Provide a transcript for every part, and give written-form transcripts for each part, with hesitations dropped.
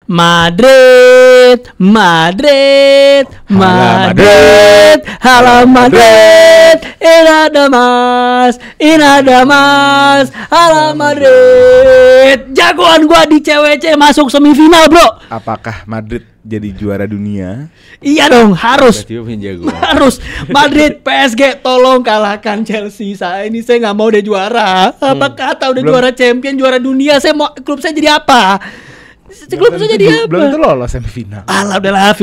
Madrid, Madrid, Madrid, hala Madrid, inada mas, hala Madrid. Jagoan gua di CWC masuk semifinal, bro. Apakah Madrid jadi juara dunia? Iya dong, harus. Jagoan. Harus. Madrid, PSG, tolong kalahkan Chelsea. Saya nggak mau dia juara. Apa kata udah juara champion, juara dunia. Saya mau klub saya jadi apa? Klub saya jadi apa? Belum tentu lolos semifinal. Alah, udah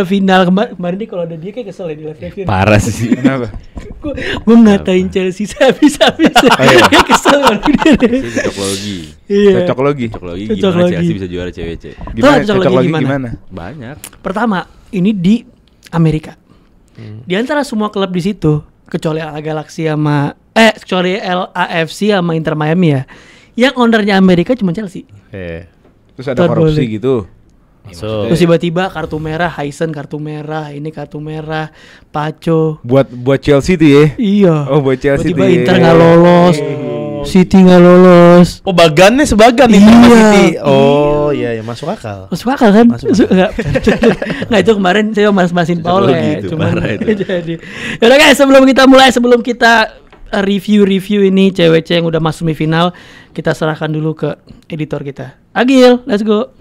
final. Kemarin dia kalau ada dia kayak kesel ya di live review. Parah sih. Kenapa? Gue ngatain Chelsea saya bisa. Dia kesel banget dia. Cocoklogi. Iya. Cocoklogi Gimana Chelsea bisa juara CWC? Gimana? Tahu Cocoklogi gimana? Banyak. Pertama, ini di Amerika. Di antara semua klub di situ, kecuali LAFC sama Inter Miami ya. Yang ownernya Amerika cuma Chelsea. Terus ada korupsi gitu. Terus tiba-tiba kartu merah, Heisen kartu merah, ini kartu merah, Paco. Buat Chelsea tuh ya? Iya. Oh, buat Chelsea tiba-tiba tuh ya. Inter nggak lolos, City nggak lolos. Oh, bagannya sebagan nih sama City. Oh, iya masuk akal. Masuk akal kan? Nggak itu kemarin saya mas-masin Paul ya. Cuman jadi. Yaudah guys, sebelum kita review ini CWC yang udah masuk semifinal, kita serahkan dulu ke editor kita. Agil, let's go.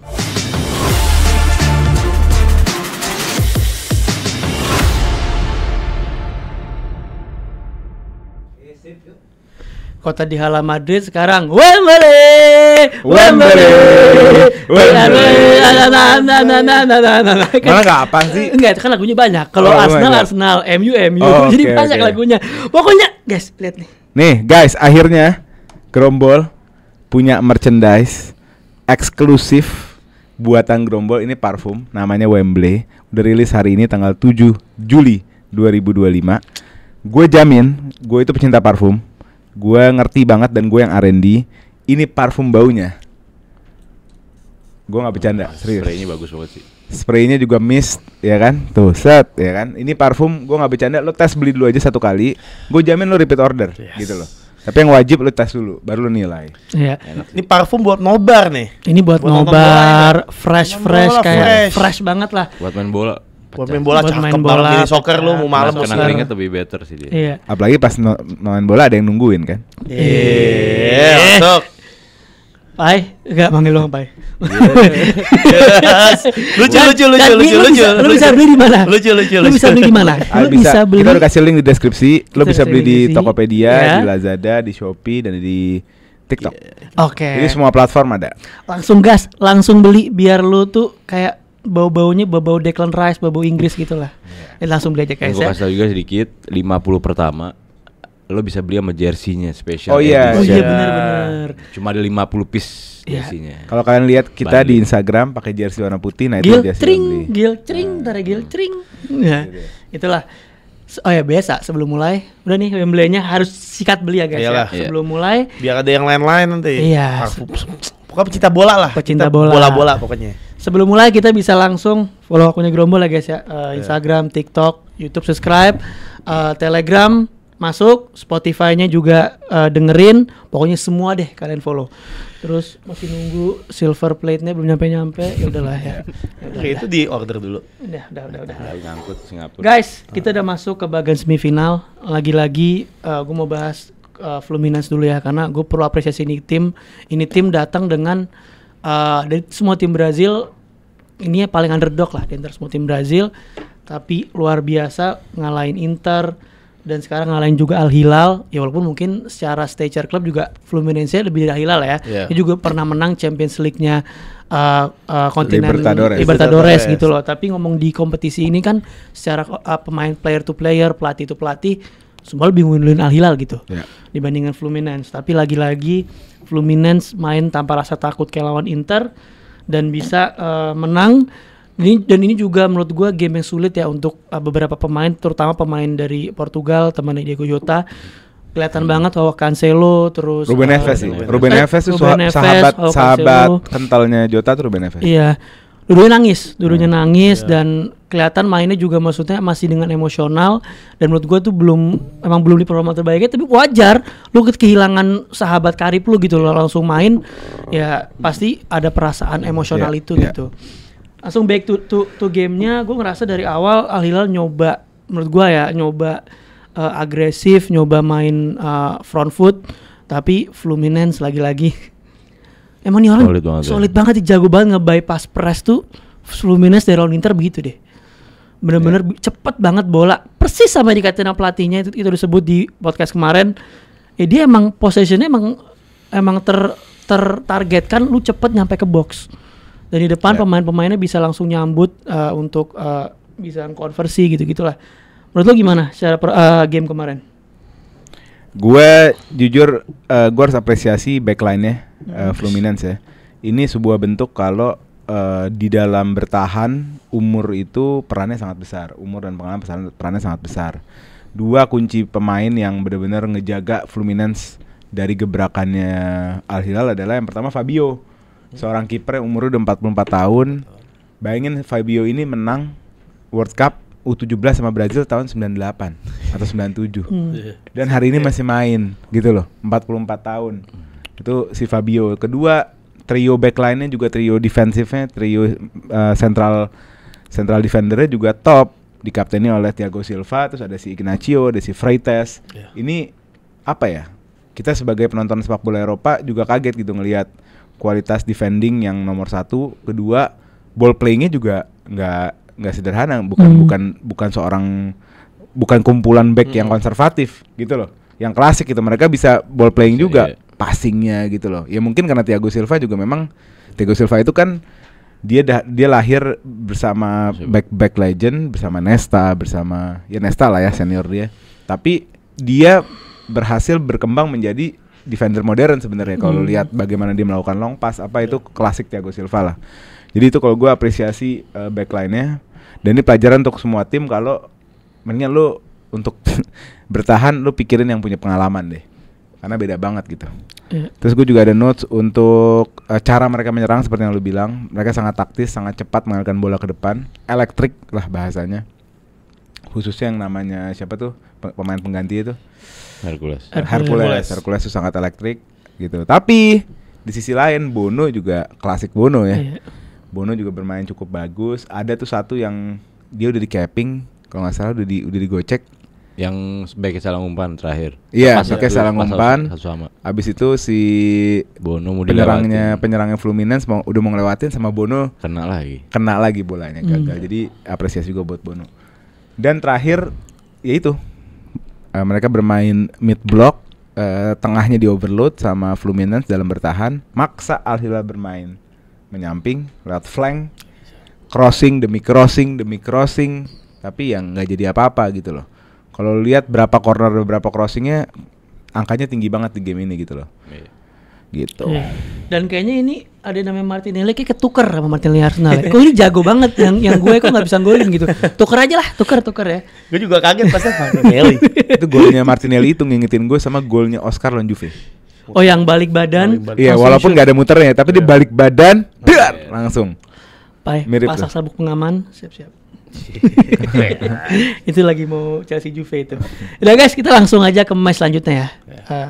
Kota di hala Madrid sekarang Wembley. Mana nggak apa sih? Enggak, itu kan lagunya banyak. Kalau Arsenal, MU, jadi banyak lagunya. Pokoknya, guys, lihat nih. Nih, guys, akhirnya Grombol punya merchandise eksklusif buatan Grombol. Ini parfum, namanya Wembley. Udah rilis hari ini tanggal 7 Juli 2025. Gue jamin, gue itu pecinta parfum. Gue ngerti banget dan gue yang R&D. Ini parfum baunya. Gue gak bercanda, serius. Spraynya bagus banget sih. Spraynya juga mist, ya kan? Tuh, set, ya kan? Ini parfum, gue gak bercanda. Lo tes beli dulu aja 1 kali. Gue jamin lo repeat order, gitu loh. Tapi yang wajib lo tes dulu, baru lo nilai. Iya. Ini parfum buat nobar nih. Ini buat nobar, fresh kayak fresh banget lah. Buat main bola. Buat main bola, Buat cakep main banget. bola, Jadi soccer lu mau malam Kena keringet lebih better sih dia. Iya. Apalagi pas main bola ada yang nungguin kan? Masuk. Pai, enggak manggil lo Pai. Lucu. Lu bisa beli di mana? Lucu. Lu bisa beli di mana? Lu bisa beli. Kita udah kasih link di deskripsi. Lo bisa beli di deskripsi. Tokopedia, Ya. di Lazada, di Shopee, dan di TikTok. Oke. Jadi semua platform ada. Langsung gas, langsung beli biar lu tuh kayak bau-baunya bau Declan Rice, bau Inggris gitu lah. Langsung beli aja guys Gue ya. kasih tau juga sedikit, 50 pertama lo bisa beli sama jersey-nya spesial. Oh iya. Oh iya Iya. benar. Cuma ada 50 piece Iya. jersey-nya. Kalau kalian lihat kita Balik. di Instagram pakai jersey warna putih, nah itu Gil jersey tring, yang beli. gil tring, ntar ya gil tring. Ya, itulah. Oh ya biasa sebelum mulai, udah nih Wembley-nya harus sikat beli ya guys Iyalah. ya. Sebelum mulai, Biar ada yang lain-lain nanti. Iya. Parfum. Pokoknya pecinta bola lah. Pecinta Kita bola. Bola-bola pokoknya. sebelum mulai kita bisa langsung follow akunnya Grombol ya guys ya. Instagram, TikTok, YouTube subscribe, Telegram masuk, Spotify-nya juga dengerin, pokoknya semua deh kalian follow. Terus masih nunggu silver plate-nya belum nyampe ya udahlah ya. Oke, itu di order dulu. Udah. Lagi ngangkut Singapura. Guys, kita udah masuk ke bagian semifinal. Lagi-lagi gue mau bahas Fluminense dulu ya, karena gue perlu apresiasi ini tim. Ini tim datang dengan dari semua tim Brazil, ini ya paling underdog lah di antara semua tim Brazil, tapi luar biasa ngalahin Inter dan sekarang ngalahin juga Al Hilal. Ya walaupun mungkin secara stature club juga Fluminense lebih dari Al Hilal ya. Yeah. Dia juga pernah menang Champions League-nya kontinen Libertadores. gitu loh. Tapi ngomong di kompetisi ini kan secara pemain player to player, pelatih to pelatih, semua lebih ngunggulin Al Hilal gitu dibandingkan Fluminense. Tapi lagi-lagi Fluminense main tanpa rasa takut kayak lawan Inter dan bisa menang. Ini juga menurut gue game yang sulit ya untuk beberapa pemain, terutama pemain dari Portugal, temannya Diego Jota. Kelihatan banget bahwa Cancelo terus Ruben Neves sih. Ruben Neves itu Ruben Neves, sahabat Cancelo. kentalnya Jota tuh Ruben Neves. Iya. dulunya nangis dan kelihatan mainnya juga maksudnya masih dengan emosional, dan menurut gue tuh belum di performa terbaiknya, tapi wajar lu kehilangan sahabat karib lu gitu lo langsung main ya pasti ada perasaan emosional itu gitu. Langsung back to gamenya, gue ngerasa dari awal Al Hilal nyoba, menurut gue ya nyoba agresif, nyoba main front foot, tapi Fluminense lagi-lagi emang nih orang solid banget, jago banget nge-bypass press tuh. Fluminense dari lawan Inter begitu deh. Bener-bener cepet banget bola. Persis sama dikatain pelatihnya itu disebut di podcast kemarin. Ya dia emang possessionnya emang tertargetkan lu cepet nyampe ke box. Dan di depan pemain-pemainnya bisa langsung nyambut untuk bisa konversi gitu-gitulah. Menurut lo gimana secara game kemarin? Gue jujur gue harus apresiasi backline-nya Fluminense ya. Ini sebuah bentuk kalau di dalam bertahan umur itu perannya sangat besar. Umur dan pengalaman perannya sangat besar. Dua kunci pemain yang benar-benar ngejaga Fluminense dari gebrakannya Al Hilal adalah yang pertama Fabio. Seorang kiper yang umurnya udah 44 tahun. Bayangin Fabio ini menang World Cup U17 sama Brazil tahun 98 atau 97. Dan hari ini masih main gitu loh, 44 tahun. Itu si Fabio. Kedua, trio backline-nya juga trio defensifnya, trio central defendernya juga top. Dikapteni oleh Thiago Silva, terus ada si Ignacio, ada si Freitas. Ini apa ya? Kita sebagai penonton sepak bola Eropa juga kaget gitu ngelihat kualitas defending yang nomor 1. Kedua, ball playing-nya juga nggak sederhana, bukan kumpulan back yang konservatif gitu loh, yang klasik gitu. Mereka bisa ball playing juga, passingnya gitu loh. Ya mungkin karena Thiago Silva itu kan dia lahir bersama back legend, bersama Nesta lah ya senior dia. Tapi dia berhasil berkembang menjadi defender modern sebenarnya. Kalau lihat bagaimana dia melakukan long pass, itu klasik Thiago Silva lah. Jadi itu kalau gue apresiasi backline-nya. Dan ini pelajaran untuk semua tim, kalau mendingan lu untuk bertahan lu pikirin yang punya pengalaman deh, karena beda banget gitu. Terus gue juga ada notes untuk cara mereka menyerang seperti yang lu bilang. Mereka sangat taktis, sangat cepat mengalirkan bola ke depan, elektrik lah bahasanya. Khususnya yang namanya siapa tuh pemain pengganti itu, Hercules itu sangat elektrik gitu. Tapi di sisi lain Bono juga klasik Bono ya. Bono juga bermain cukup bagus. Ada tuh satu yang dia udah di capping, kalau nggak salah udah digocek. Yang sebagai salah umpan terakhir. Iya, pakai salah umpan. Abis itu si Bono mau penyerangnya Fluminense udah mau ngelewatin sama Bono kena lagi bolanya, gagal. Jadi apresiasi juga buat Bono. Dan terakhir yaitu mereka bermain mid block, tengahnya di overload sama Fluminense dalam bertahan, maksa Al Hilal bermain menyamping, lewat flank, crossing demi crossing, tapi yang nggak jadi apa-apa gitu loh. Kalau lihat berapa corner, berapa crossingnya, angkanya tinggi banget di game ini gitu loh. Gitu. Dan kayaknya ini ada namanya Martinelli kayak ketuker sama Martinelli Arsenal. Kok ini jago banget, yang gue kok nggak bisa golin gitu. Tuker aja lah, tuker ya. Gue juga kaget pas Martinelli. Itu golnya Martinelli itu ngingetin gue sama golnya Oscar lawan Juve. Oh, yang balik badan. Iya, walaupun nggak ada muternya, tapi dia balik badan, langsung. Mirip pasang sabuk pengaman, siap-siap. Itu lagi mau Chelsea Juve itu. Udah guys, kita langsung aja ke match selanjutnya ya.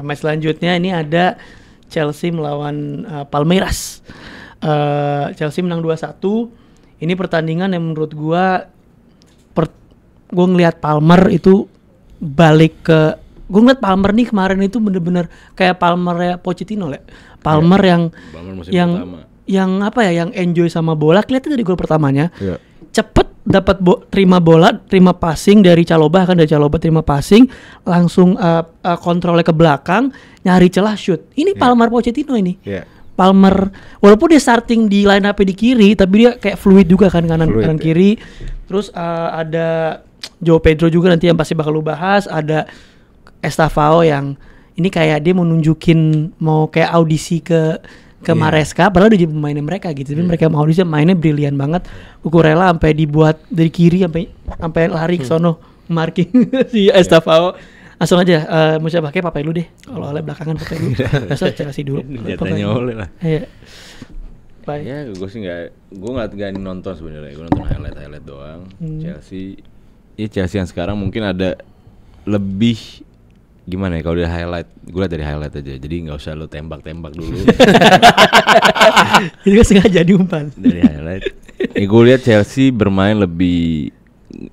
Match selanjutnya ini ada Chelsea melawan Palmeiras. Chelsea menang 2-1. Ini pertandingan yang menurut gua ngelihat Palmer itu balik ke. Gue ngeliat Palmer nih kemarin itu bener-bener kayak Palmer Pochettino lah. Palmer yang apa ya, yang enjoy sama bola. Kelihatan dari gol pertamanya, cepet dapat terima bola, terima passing dari Chalobah, terima passing, langsung kontrolnya ke belakang, nyari celah shoot. Ini Palmer Pochettino ini. Palmer walaupun dia starting di line up di kiri, tapi dia kayak fluid juga kan kanan kiri. Terus ada João Pedro juga nanti yang pasti bakal lu bahas. Ada Estevao yang ini kayak dia mau nunjukin mau kayak audisi ke Maresca, padahal udah jadi pemainnya mereka gitu. Tapi mereka mau audisi, mainnya brilian banget. Cucurella sampai dibuat dari kiri sampai lari ke sono marking si Estevao. Langsung aja mau siapa pakai Papai lu deh. Kalau oleh belakangan Papai lu. Biasa Chelsea dulu. Jatahnya oleh lah. Iya. Pak? Ya, gue sih nggak nonton sebenarnya. Gue nonton highlight doang. Chelsea yang sekarang mungkin ada lebih gimana ya kalau dari highlight. Gue lihat dari highlight aja. Jadi nggak usah lo tembak-tembak dulu. Itu kan sengaja diumpan. Dari highlight. Gue lihat Chelsea bermain lebih,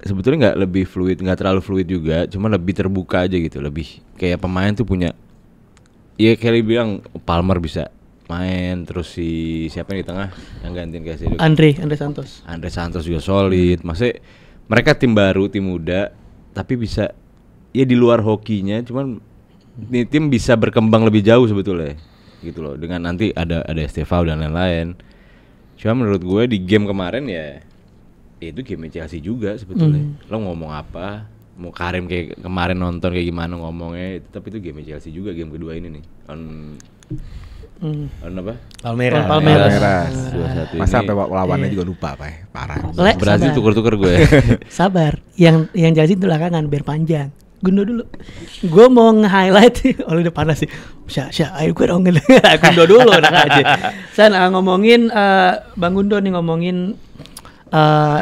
sebetulnya nggak lebih fluid, nggak terlalu fluid juga, cuma lebih terbuka aja gitu. Lebih kayak pemain tuh punya, ya Kelly bilang Palmer bisa main, terus siapa yang di tengah yang gantiin kayak Andre Santos juga solid. Maksudnya mereka tim baru, tim muda, tapi bisa ya di luar hokinya, cuman ini tim bisa berkembang lebih jauh sebetulnya gitu loh, dengan nanti ada Estevao dan lain-lain. Cuma menurut gue di game kemarin ya itu game Chelsea juga sebetulnya. Lo ngomong apa, mau Karim kayak kemarin nonton kayak gimana ngomongnya, tapi itu game Chelsea juga, game kedua ini nih on apa? Palmeiras. 2-1 Masa ini. sampai lawannya juga lupa Pak, parah. Brazil tuker-tuker gue. Sabar, yang Chelsea itu belakangan biar panjang. Gundo dulu. Gue mau nge-highlight. Oh, udah panas sih. Ayo gue dong. Gundo dulu enak aja. Saya ngomongin Bang Gundo nih ngomongin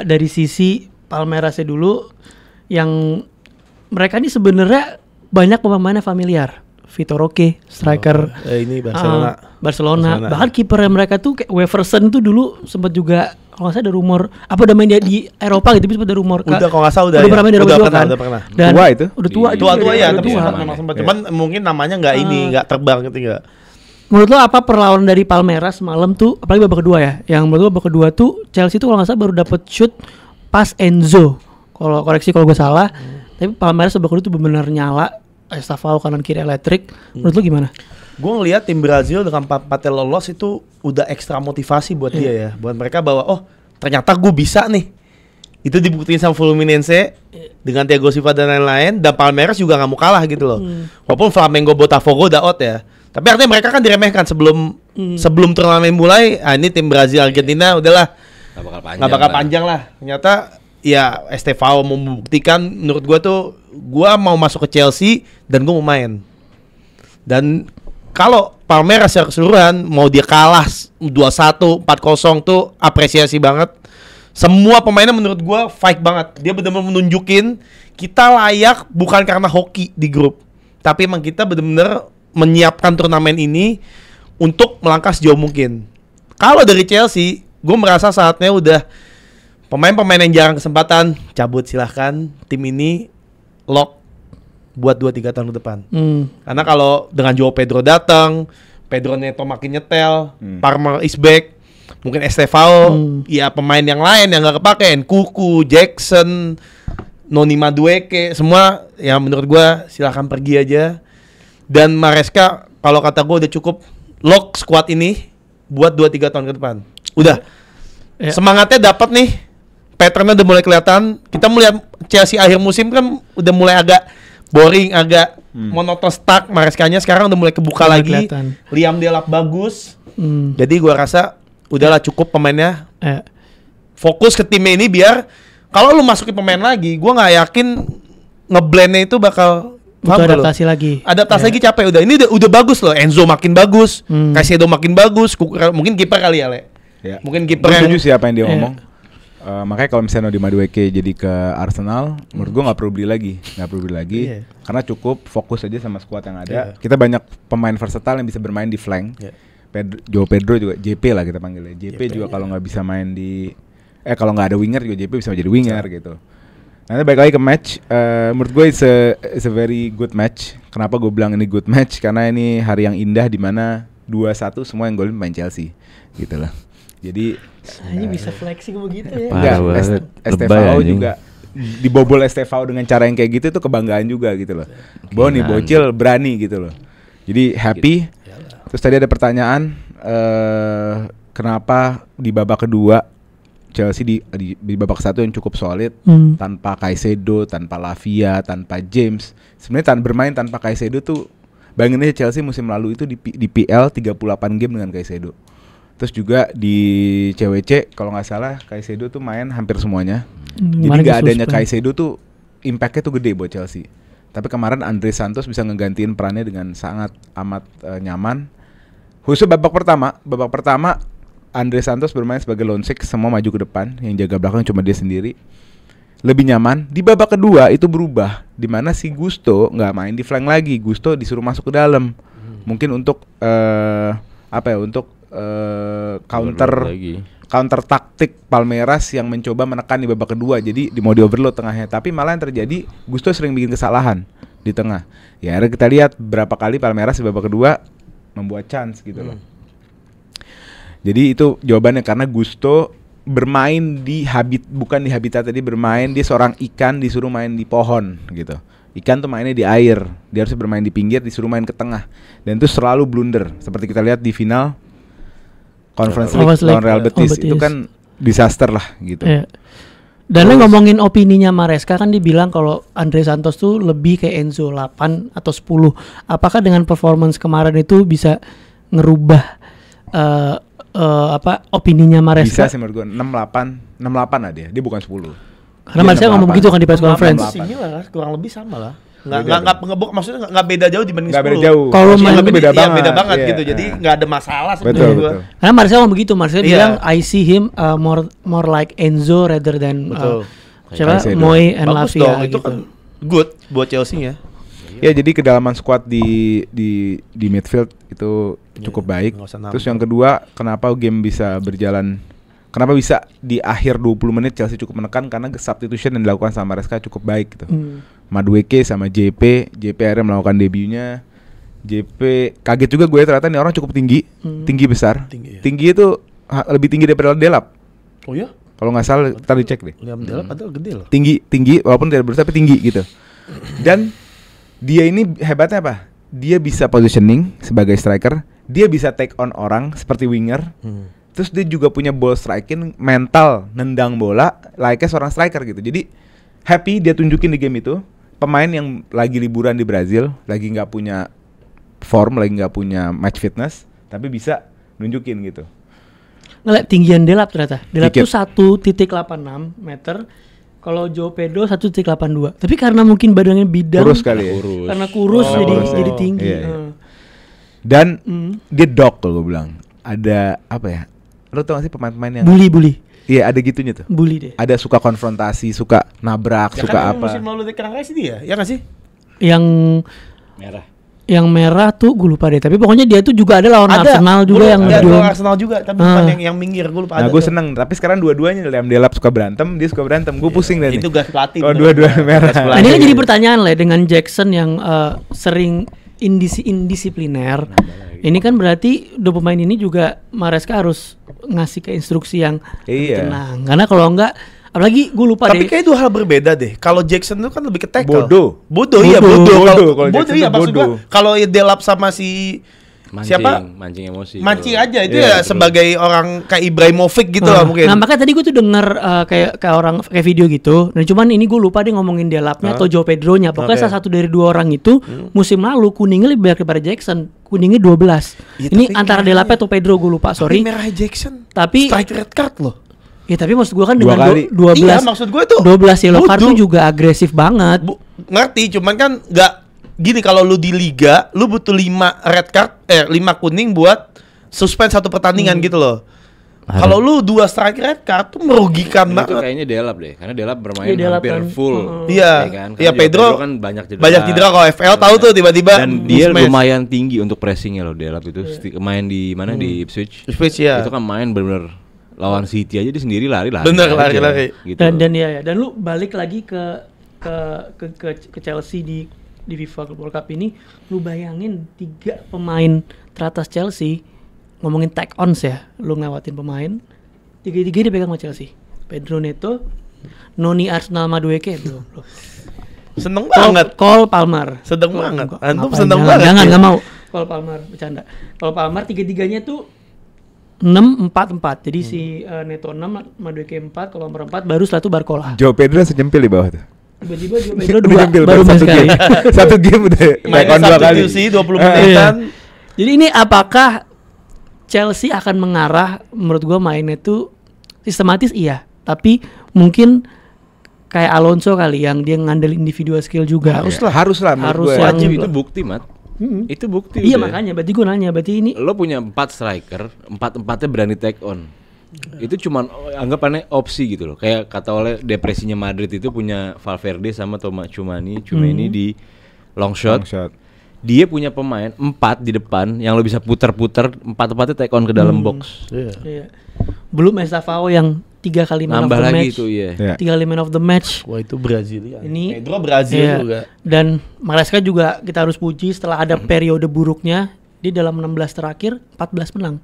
dari sisi Palmeirasnya dulu, yang mereka ini sebenarnya banyak pemainnya familiar. Vitor Roque, striker ini Barcelona. Bahkan kipernya mereka tuh kayak Weversen tuh dulu sempat juga, kalau nggak salah ada rumor apa udah main di Eropa gitu, tapi sempat ada rumor. Udah kalau nggak salah udah pernah main di Eropa juga kan. Udah pernah. Dan Tua itu? Udah tua Ya, udah tapi tua. memang sempat. Cuman mungkin namanya nggak nggak terbang gitu nggak. Menurut lo apa perlawanan dari Palmeiras malam tuh, apalagi babak kedua ya? Yang menurut lo babak kedua tuh Chelsea tuh kalau nggak salah baru dapat shoot pas Enzo. Kalau koreksi kalau gue salah. Tapi Palmeiras babak kedua tuh benar-benar nyala. Estevao kanan kiri elektrik. Menurut lo gimana? Gue ngelihat tim Brazil dengan 4 lolos itu udah ekstra motivasi buat dia ya. Buat mereka bahwa oh ternyata gue bisa nih. Itu dibuktiin sama Fluminense dengan Thiago Silva dan lain-lain. Dan Palmeiras juga gak mau kalah gitu loh. Walaupun Flamengo Botafogo udah out ya. Tapi artinya mereka kan diremehkan sebelum turnamen mulai. Ini tim Brazil Argentina udahlah gak bakal panjang lah. Ternyata ya Estevao membuktikan menurut gue tuh gue mau masuk ke Chelsea dan gue mau main. Dan kalau Palmeiras secara keseluruhan mau dia kalah 2-1, 4-0 tuh apresiasi banget. Semua pemainnya menurut gue fight banget. Dia benar-benar menunjukin kita layak bukan karena hoki di grup, tapi emang kita benar-benar menyiapkan turnamen ini untuk melangkah sejauh mungkin. Kalau dari Chelsea, gue merasa saatnya udah pemain-pemain yang jarang kesempatan cabut, silahkan. Tim ini lock buat 2-3 tahun ke depan. Karena kalau dengan Joao Pedro datang, Pedro Neto makin nyetel, Palmer is back, mungkin Estevao, ya pemain yang lain yang gak kepake, Nkuku, Jackson, Noni Madueke, semua ya menurut gua silahkan pergi aja. Dan Maresca kalau kata gua udah cukup lock squad ini buat 2-3 tahun ke depan. Udah. Semangatnya dapat nih. Patternnya udah mulai kelihatan. Kita melihat Chelsea akhir musim kan udah mulai agak boring, agak monoton stuck. Marescanya sekarang udah mulai kebuka lagi. Kelihatan. Liam Delap bagus. Jadi gua rasa udahlah cukup pemainnya. Fokus ke timnya ini biar kalau lu masukin pemain lagi, gua nggak yakin ngeblendnya itu bakal adaptasi lagi. Adaptasi lagi capek udah. Ini udah bagus loh. Enzo makin bagus, Caicedo makin bagus. Mungkin kiper kali ya, Le. Ya. Mungkin kiper. Gue setuju sih apa yang dia ngomong. Makanya kalau misalnya Noni Madueke jadi ke Arsenal, menurut gue nggak perlu beli lagi, karena cukup fokus aja sama skuad yang ada. Kita banyak pemain versatile yang bisa bermain di flank. Joao Pedro juga, JP lah kita panggilnya. JP juga kalau nggak bisa main di, kalau nggak ada winger juga JP bisa jadi winger gitu. Nanti balik lagi ke match, menurut gue it's a very good match. Kenapa gue bilang ini good match? Karena ini hari yang indah di mana 2-1 semua yang golin main Chelsea, gitu lah. Jadi saya bisa flexing begitu ya. Estevao juga dibobol Estevao dengan cara yang kayak gitu itu kebanggaan juga gitu loh. Boni bocil berani gitu loh. Jadi happy. Terus tadi ada pertanyaan kenapa di babak kedua Chelsea di babak satu yang cukup solid tanpa Caicedo, tanpa Lavia, tanpa James. Sebenarnya bermain tanpa Caicedo tuh bayangin aja Chelsea musim lalu itu di PL 38 game dengan Caicedo. Terus juga di CWC kalau nggak salah Caicedo tuh main hampir semuanya. Jadi nggak adanya Caicedo tuh impactnya tuh gede buat Chelsea. Tapi kemarin Andre Santos bisa ngegantiin perannya dengan sangat amat nyaman. Khusus babak pertama Andre Santos bermain sebagai lone six, semua maju ke depan, yang jaga belakang cuma dia sendiri. Lebih nyaman. Di babak kedua itu berubah, di mana si Gusto nggak main di flank lagi, Gusto disuruh masuk ke dalam. Mungkin untuk counter taktik Palmeiras yang mencoba menekan di babak kedua, jadi mau di overload tengahnya. Tapi malah yang terjadi, Gusto sering bikin kesalahan di tengah. Ya akhirnya kita lihat berapa kali Palmeiras di babak kedua membuat chance gitu loh. Jadi itu jawabannya, karena Gusto bermain bukan di habitat tadi, bermain dia seorang ikan disuruh main di pohon gitu. Ikan tuh mainnya di air, dia harus bermain di pinggir, disuruh main ke tengah, dan itu selalu blunder. Seperti kita lihat di final Conference League lawan Real Betis, itu kan disaster lah gitu. Dan lo ngomongin opininya Maresca, kan dibilang kalau Andre Santos tuh lebih kayak Enzo 8 atau 10. Apakah dengan performance kemarin itu bisa ngerubah opininya Maresca? Bisa sih menurut gue. 68 lah dia bukan 10. Karena Maresca ngomong begitu kan di press conference. Tinggi lah, kurang lebih sama lah. Maksudnya nggak beda jauh dibanding 10. Nggak beda jauh. Kalau main beda banget gitu. Jadi nggak ada masalah sebenarnya. Betul. Karena Maresca ngomong begitu. Maresca bilang I see him more like Enzo rather than Moy and Bagus Lavia dong, itu gitu. kan good buat Chelsea ya. Ya jadi kedalaman squad di midfield itu cukup baik. Terus yang kedua, kenapa game bisa berjalan, kenapa bisa di akhir 20 menit Chelsea cukup menekan, karena substitution yang dilakukan sama Maresca cukup baik gitu. Madueke sama JP akhirnya melakukan debutnya. JP kaget juga gue, ternyata nih orang cukup tinggi, tinggi besar. Tinggi itu lebih tinggi daripada Delap. Oh ya? Kalau nggak salah, tadi cek deh. Delap padahal gede loh. Tinggi walaupun tidak besar tapi tinggi gitu. Dan dia ini hebatnya apa? Dia bisa positioning sebagai striker, dia bisa take on orang seperti winger. Terus dia juga punya ball striking, mental nendang bola layaknya seorang striker gitu. Jadi happy dia tunjukin di game itu. Pemain yang lagi liburan di Brazil, lagi nggak punya form, lagi nggak punya match fitness, tapi bisa nunjukin gitu. Ngeliat tinggian Delap ternyata. Delap tuh 1.86 meter. Kalau Joe Pedro 1.82. Tapi karena mungkin badannya bidang, Kurus kali ya. Karena kurus jadi tinggi. Iya. Dan dia dog kalau gue bilang. Ada apa ya? Lo tau gak sih pemain-pemain yang bully. Iya, ada gitunya tuh. Bully deh. Ada suka konfrontasi, suka nabrak, Ya suka kan apa. musim lalu di Kerangkais dia, ya nggak sih? Yang merah tuh gue lupa deh. Tapi pokoknya dia tuh juga ada lawan Arsenal juga yang lawan Arsenal juga, tapi bukan yang minggir, gue lupa. Nah, gue seneng. Tapi sekarang dua-duanya Liam Delap suka berantem, dia suka berantem. Gue pusing deh. Itu gas pelatih. Oh, dua-dua merah. Nah, ini kan jadi pertanyaan lah dengan Jackson yang sering indisipliner. Ini kan berarti dua pemain ini juga Maresca harus ngasih ke instruksi yang tenang. Karena kalau enggak, apalagi gue lupa tapi deh. kayak itu hal berbeda deh. Kalau Jackson itu kan lebih ke tackle. Bodoh. Maksud gue kalau Delap sama si mancing emosi. Mancing aja itu ya sebagai orang kayak Ibrahimovic gitu lah mungkin. Nah, makanya tadi gue tuh denger kayak orang kayak video gitu. Nah, cuman ini gue lupa deh ngomongin Delapnya atau Joe Pedronya. Pokoknya salah satu dari dua orang itu musim lalu kuningnya lebih banyak daripada Jackson. Kuningnya 12. Ya, ini antara Delapnya atau Pedro gue lupa, sorry. Tapi merah Jackson. Tapi strike red card loh. Ya tapi maksud gue kan Dua dengan kali. 12. Iya, maksud gue tuh 12 yellow card tuh juga agresif banget. Ngerti, cuman kan nggak gini, kalau lu di liga lu butuh 5 red card 5 kuning buat suspend satu pertandingan gitu loh. Kalau lu 2 strike red card tuh merugikan Itu banget. kayaknya Delap deh, karena Delap bermain Iya, Delap hampir kan. full. Iya. Kan? Iya, Karena Pedro kan banyak cedera kalau FL tahu tuh tiba-tiba dan dia mismatch. lumayan tinggi untuk pressingnya loh Delap itu. Main di mana di Ipswich. Ya. Itu kan main bener-bener lawan City aja dia sendiri lari. Bener, lari. Gitu. Dan lu balik lagi ke Chelsea di FIFA World Cup ini, lu bayangin 3 pemain teratas Chelsea ngomongin tag ons ya, lu ngelewatin pemain 3-3 dipegang sama Chelsea. Pedro Neto, Noni Arsenal Madueke bro. Seneng banget. Cole Palmer. Seneng banget. Antum Ngapain? seneng Jangan, banget. Jangan, Ya? nggak mau. Cole Palmer bercanda. Cole Palmer 3-3-nya tuh 6-4-4. Jadi si Neto 6, Madueke 4, kalau 4 baru setelah itu Barcola. Joe Pedro sejempil di bawah tuh. Tiba-tiba Joe Pedro Jempil, baru main satu sekali. game. Satu game udah Main take on 2 kali. substitusi 20 menitan. Jadi ini apakah Chelsea akan mengarah, menurut gua mainnya tuh sistematis iya, tapi mungkin kayak Alonso kali yang dia ngandel individual skill juga. Haruslah menurut Harus gue. yang- Wajib itu bukti, Mat. Itu bukti. Iya udah. makanya berarti gue nanya, berarti ini Lo punya 4 striker, 4-4-nya berani take on. Itu cuman anggapannya opsi gitu loh. Kayak kata oleh depresinya Madrid itu punya Valverde sama Tchouaméni di long shot. Dia punya pemain 4 di depan yang lo bisa puter-puter, 4-4-nya take on ke dalam box. Iya. Belum Estevao yang 3 kali man Nambah of the lagi match. itu iya. 3 kali man of the match. Wah itu Brasilia. Ini Pedro Brazil iya. juga. Dan Maresca juga kita harus puji setelah ada periode buruknya, dia dalam 16 terakhir 14 menang.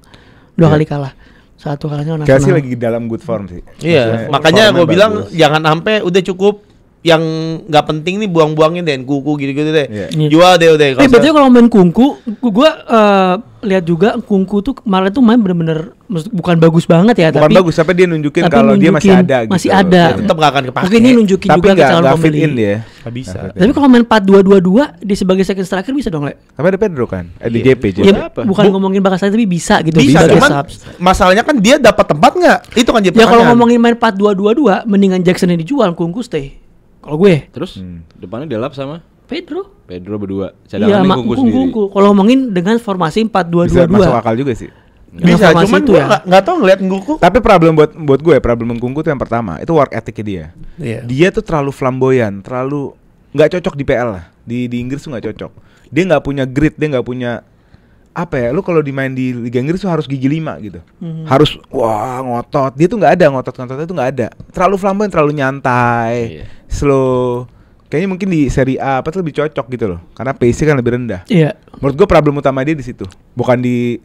2 kali kalah. 1 kalahnya lawan Chelsea Arsenal. lagi dalam good form sih. Iya, Maksudnya makanya formnya gue bilang bagus. jangan sampai udah cukup yang nggak penting nih buang-buangin deh, kuku gitu-gitu deh. Iya. Jual deh udah. Berarti kalau main kungku, gue lihat juga kungku tuh kemarin tuh main bener-bener bukan bagus banget ya, Bukan bagus, tapi dia nunjukin kalau dia masih ada gitu. masih ada. tetap nggak akan kepake. Mungkin ini nunjukin Tapi juga ke calon nggak fit pembeli. in dia. Nggak bisa. Tapi kalau main 4-2-2-2 di sebagai second striker bisa dong, Le? Tapi ada Pedro kan, di JP. Ya, bukan ngomongin bakal saya tapi bisa gitu Bisa, sebagai cuman subs. masalahnya kan dia dapat tempat nggak? Itu kan jadi Ya kalau pertanyaan. ngomongin main 4-2-2-2 mendingan Jackson yang dijual, Kungku stay. Kalau gue Terus depannya Delap sama Pedro. Pedro berdua. Iya, Cadangannya Kungku sendiri. Kungku. Kalau ngomongin dengan formasi Bisa masuk 4-2-2-2. akal juga sih. Dengan Bisa, formasi cuman itu gue ya. nggak tahu ngeliat Ngkuku. Tapi problem buat gue, problem Kungku tuh yang pertama, itu work ethicnya dia. Iya. Dia tuh terlalu flamboyan, terlalu nggak cocok di PL lah. Di Inggris tuh nggak cocok. Dia nggak punya grit, dia nggak punya apa ya? Lu kalau dimain di Liga Inggris tuh harus gigi 5 gitu. Harus wah ngotot. Dia tuh nggak ada ngotot-ngototnya tuh nggak ada. Terlalu flamboyan, terlalu nyantai, slow. Kayaknya mungkin di Serie A apa tuh lebih cocok gitu loh. Karena pace-nya kan lebih rendah. Iya. Menurut gue problem utama dia di situ, bukan di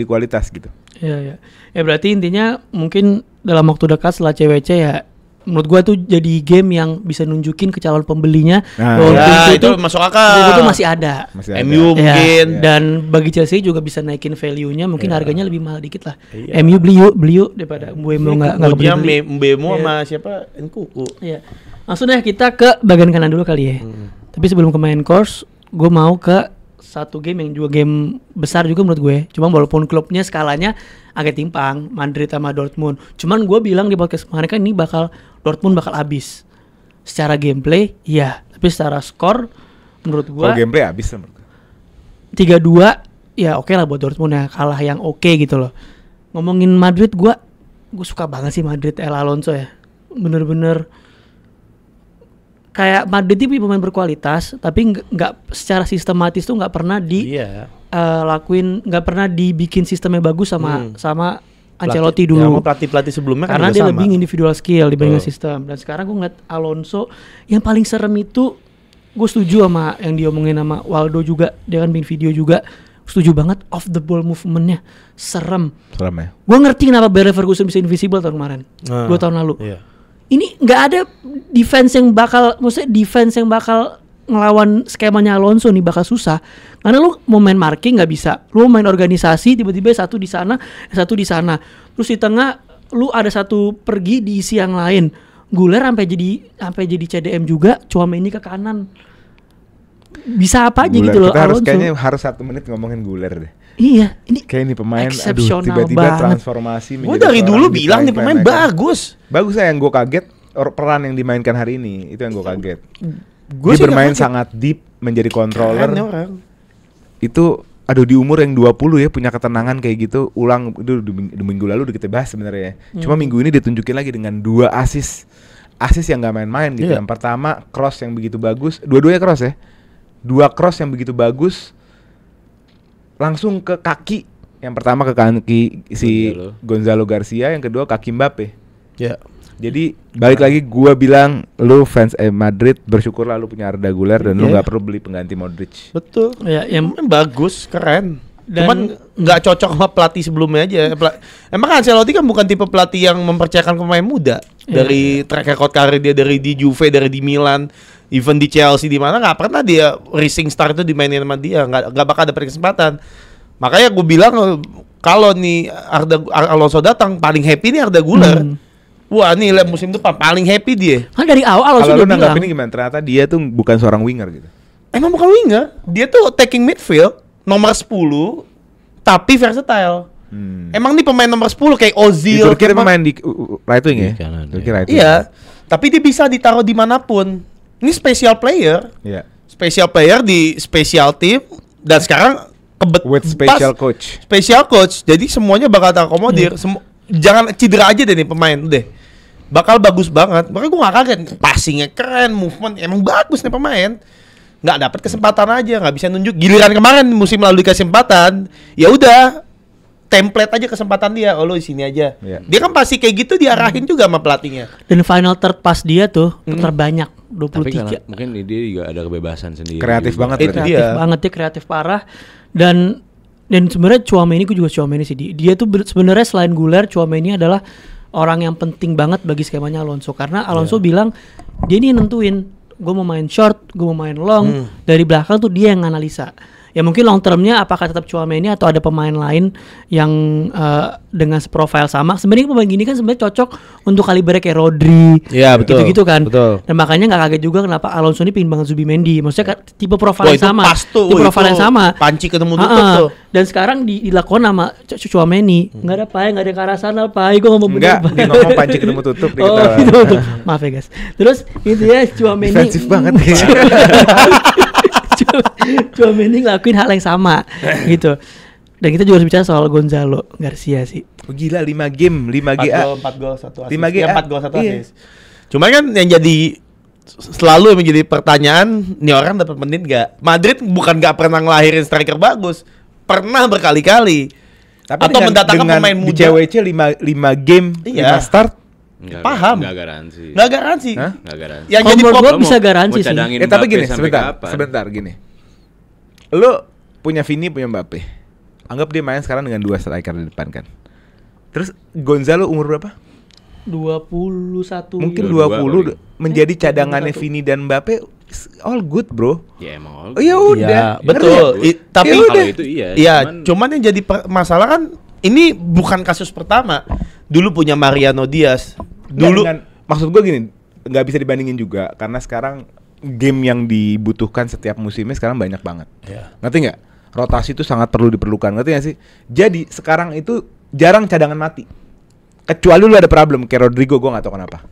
kualitas gitu. Iya, iya. Ya berarti intinya mungkin dalam waktu dekat setelah CWC ya menurut gua tuh jadi game yang bisa nunjukin ke calon pembelinya Nah, bahwa ya, Kungku itu masuk akal. Kungku tuh masih ada. Masih ada. MU Ya, mungkin. dan bagi Chelsea juga bisa naikin value-nya, mungkin harganya lebih mahal dikit lah. Iya. MU beli yuk daripada Mbeumo nggak Kukunya beli. Mbeumo Iya. sama siapa? Ngkuku. Iya. Langsung deh kita ke bagian kanan dulu kali ya. Tapi sebelum ke main course, gue mau ke satu game yang juga game besar juga menurut gue. Cuma walaupun klubnya skalanya agak timpang, Madrid sama Dortmund. Cuman gue bilang di podcast kemarin kan ini Dortmund bakal habis. Secara gameplay, iya. Tapi secara skor, menurut gue Kalau gameplay habis lah menurut gue. 3-2, ya oke lah buat Dortmund ya. Kalah yang oke gitu loh. Ngomongin Madrid, gue suka banget sih Madrid El Alonso ya. Bener-bener kayak Madrid itu pemain berkualitas, tapi nggak secara sistematis tuh nggak pernah Iya. lakuin, nggak pernah dibikin sistemnya bagus sama Ancelotti Ya, dulu. sama pelatih-pelatih sebelumnya kan Karena juga dia sama. lebih individual skill dibanding sistem. Dan sekarang gue ngeliat Alonso yang paling serem itu, gue setuju sama yang diomongin sama Waldo juga, dia kan bikin video juga. Setuju banget off the ball movementnya serem. Serem ya. Gue ngerti kenapa Bayer Ferguson bisa invisible tahun kemarin, 2 tahun lalu. Iya. Ini nggak ada defense yang bakal ngelawan skemanya Alonso nih, bakal susah. Karena lu mau main marking nggak bisa, lu mau main organisasi tiba-tiba satu di sana, satu di sana. Terus di tengah lu ada satu pergi diisi yang lain. Guler sampai jadi CDM juga, Tchouaméni ke kanan. Bisa apa aja Guler. gitu loh Kita harus Alonso. kayaknya harus 1 menit ngomongin Guler deh. Iya, ini Kayak ini pemain aduh Exceptional tiba-tiba banget. transformasi Gue menjadi dari seorang dulu deep bilang nih pemain playmaker. bagus. Bagus ya, yang gue kaget peran yang dimainkan hari ini itu yang gue kaget. Gua Dia sih bermain nggak kaget. sangat deep, menjadi controller. Keren nih orang. Itu aduh di umur yang 20 ya punya ketenangan kayak gitu. Ulang itu di minggu lalu udah kita bahas sebenarnya ya. Cuma minggu ini ditunjukin lagi dengan 2 assist yang nggak main-main gitu. Iya. Yang pertama cross yang begitu bagus, dua-duanya cross ya. 2 cross yang begitu bagus langsung ke kaki. Yang pertama ke kaki si Gonzalo Garcia, yang kedua kaki Mbappe. Ya. Jadi balik lagi gua bilang lu fans Madrid bersyukurlah lu punya Arda Güler dan lu Iya. nggak perlu beli pengganti Modric. Betul. ya yang Pemain bagus, keren. Dan- Cuman nggak cocok sama pelatih sebelumnya aja. Emang Ancelotti kan bukan tipe pelatih yang mempercayakan pemain muda. Dari track record karir dia dari di Juve, dari di Milan, even di Chelsea di mana nggak pernah dia rising star itu dimainin sama dia. Nggak bakal ada kesempatan. Makanya gue bilang kalau nih Alonso datang paling happy nih Arda Güler. Wah nih lihat musim depan paling happy dia. kan dari awal Alonso Kalau lu udah bilang. nanggapin gimana? Ternyata dia tuh bukan seorang winger gitu. Emang bukan winger, dia tuh attacking midfield nomor 10 tapi versatile. Emang nih pemain nomor 10 kayak Di Ozil. Turki dia pemain di right wing ya. Di kanan, Turki ya. right wing. Iya, tapi dia bisa ditaruh dimanapun. Ini special player, Iya. special player di special team Dan sekarang with special coach. Special coach. Jadi semuanya bakal terakomodir. Jangan cedera aja deh nih pemain deh. Bakal bagus banget. Makanya gue gak kaget. Passingnya keren, movement emang bagus nih pemain. Nggak dapat kesempatan aja, nggak bisa nunjuk. Giliran kemarin musim lalu dikasih kesempatan, ya udah template aja kesempatan dia. Oh lo di sini aja. Dia kan pasti kayak gitu diarahin juga sama pelatihnya. Dan final third pass dia tuh terbanyak 23. Tapi karena mungkin dia juga ada kebebasan sendiri. Kreatif juga. banget. Itu Kreatif dia. banget dia, kreatif parah. Dan sebenarnya Tchouaméni, gue juga Tchouaméni sih. Dia tuh sebenarnya selain Güler, Tchouaméni adalah orang yang penting banget bagi skemanya Alonso, karena Alonso bilang dia ini nentuin gue mau main short, gue mau main long. Dari belakang tuh dia yang analisa. Ya mungkin long termnya apakah tetap Tchouaméni atau ada pemain lain yang dengan profile sama. Sebenarnya pemain gini kan sebenarnya cocok untuk kalibernya kayak Rodri. Iya, betul. Gitu-gitu kan. Betul. Dan makanya nggak kaget juga kenapa Alonso ini pingin banget Zubimendi. Maksudnya tipe Wah, profile yang itu sama. pas tuh. Tipe profile yang sama. Panci ketemu tutup tuh. Dan sekarang dilakukan sama Tchouaméni. Nggak ada Pai, nggak ada Karasana Pai. Gue ngomong Enggak, bener. dia ngomong panci ketemu tutup. Dia Oh ketawa. gitu. Maaf ya guys. Terus itu ya Tchouaméni. Defensif banget. Tchouaméni ngelakuin hal yang sama gitu. Dan kita juga harus bicara soal Gonzalo Garcia sih. Oh, gila 5 game, 5 GA. 4 gol 1 assist. 5 GA. 4 gol 1 Iya. assist. Cuma kan yang jadi selalu yang menjadi pertanyaan, nih orang dapat menit gak? Madrid bukan gak pernah ngelahirin striker bagus, pernah berkali-kali. Tapi Atau mendatangkan pemain di muda. CWC 5 game, Iya. 5 start. Paham. Enggak garansi. Nggak garansi. Hah? Enggak garansi. Yang jadi Menurut problem gua bisa garansi Mau sih. cadangin Tapi Mbappe gini, sampai kapan? sebentar gini. Lu punya Vini, punya Mbappe. Anggap dia main sekarang dengan 2 striker di depan kan. Terus Gonzalo umur berapa? 21. Mungkin 22 20 menjadi cadangannya 21. Vini dan Mbappe all good, bro. Ya emang. Oh ya udah, Iya, betul. Tapi Ya udah. Kalau itu iya. iya, cuman yang jadi masalah kan ini bukan kasus pertama. Dulu punya Mariano Diaz. Dulu Maksud gue gini, nggak bisa dibandingin juga karena sekarang game yang dibutuhkan setiap musimnya sekarang banyak banget. Ngerti nggak? Rotasi itu sangat perlu diperlukan, ngerti nggak sih? Jadi sekarang itu jarang cadangan mati. Kecuali lu ada problem kayak Rodrigo, gue nggak tahu kenapa.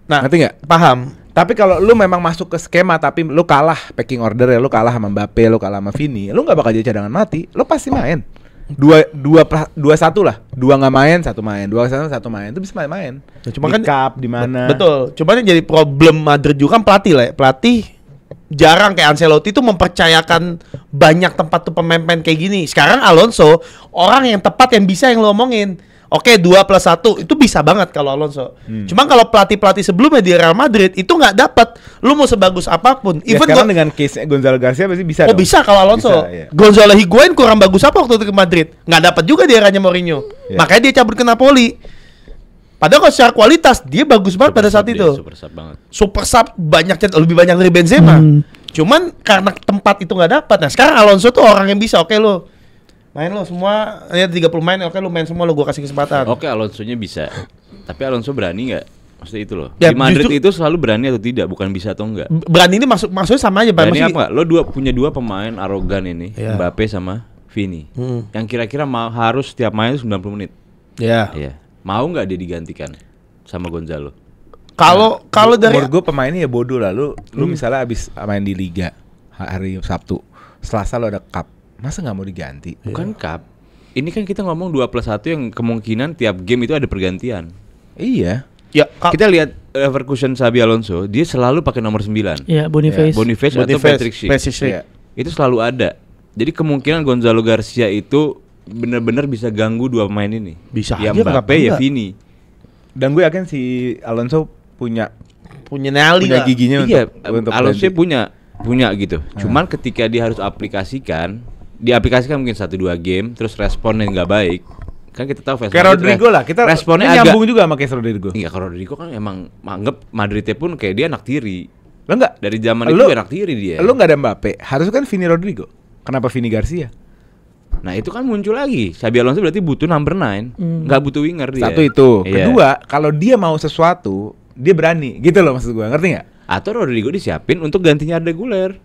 nah, Ngerti nggak? paham. Tapi kalau lu memang masuk ke skema tapi lu kalah packing order ya, lu kalah sama Mbappe, lu kalah sama Vini, lu nggak bakal jadi cadangan mati, lu pasti main. Dua satu lah, 2 nggak main, 1 main, 2 1 main, itu bisa main. Cuma Di kan cup di mana? Betul. Cuman yang jadi problem Madrid juga kan pelatih lah. Pelatih jarang kayak Ancelotti itu mempercayakan banyak tempat tuh pemain-pemain kayak gini. Sekarang Alonso orang yang tepat yang bisa yang lo omongin. Oke, 2+1 itu bisa banget kalau Alonso. Cuman kalau pelatih-pelatih sebelumnya di Real Madrid itu nggak dapat. Lu mau sebagus apapun. Ya, sekarang dengan case Gonzalo Garcia pasti bisa. Oh dong. bisa kalau Alonso. Bisa, iya. Gonzalo Higuain kurang bagus apa waktu itu ke Madrid? Nggak dapat juga di eranya Mourinho. Iya. Makanya dia cabut ke Napoli. Padahal kalau secara kualitas dia bagus banget pada saat itu. Super sub banget. Super sub lebih banyak dari Benzema. Cuman karena tempat itu nggak dapat. Nah sekarang Alonso tuh orang yang bisa. Oke lo main lo semua ya 30 main. Oke lo main semua lo gua kasih kesempatan. Oke, Alonso-nya bisa. Tapi Alonso berani nggak? Maksudnya itu loh. Ya, Di Madrid justru- itu selalu berani atau tidak, bukan bisa atau enggak. Berani ini maksudnya sama aja. Berani Maksudnya- apa? Lo punya 2 pemain arogan ini, Iya. Mbappe sama Vini. Yang kira-kira harus setiap main 90 menit. Ya. Iya. Mau nggak dia digantikan sama Gonzalo? Kalau dari Menurut gue pemainnya ya bodoh lah. Lu misalnya abis main di Liga hari Sabtu, Selasa lo ada cup, masa nggak mau diganti? Bukan cup. Ini kan kita ngomong 2+1 yang kemungkinan tiap game itu ada pergantian. Iya. ya Kita lihat Leverkusen Xabi Alonso, dia selalu pakai nomor 9. Iya, Boniface. Boniface atau Patrick Schick. Iya. Itu selalu ada. Jadi kemungkinan Gonzalo Garcia itu benar-benar bisa ganggu 2 pemain ini. Bisa ya aja, kenapa Mbappe ya enggak? Vini. Dan gue yakin si Alonso punya nyali lah. giginya Iya, untuk Alonso ganti. punya gitu. Cuman ketika dia harus aplikasikan, diaplikasikan mungkin 1-2 game, terus responnya nggak baik. Kan kita tahu Fes Kayak Madrid Rodrigo lah, kita responnya nyambung agak. juga sama kayak Rodrigo. Iya, kalau Rodrigo kan emang anggap Madridnya pun kayak dia anak tiri. Lo enggak? Dari zaman itu dia anak tiri dia. Lo enggak ada Mbappe, harusnya kan Vini Rodrigo. Kenapa Vini Garcia? Nah itu kan muncul lagi. Xabi Alonso berarti butuh number 9, nggak butuh winger dia. Satu itu. Iya. Kedua, kalau dia mau sesuatu, dia berani. Gitu loh maksud gue, ngerti nggak? Atau Rodrigo disiapin untuk gantinya Arda Güler.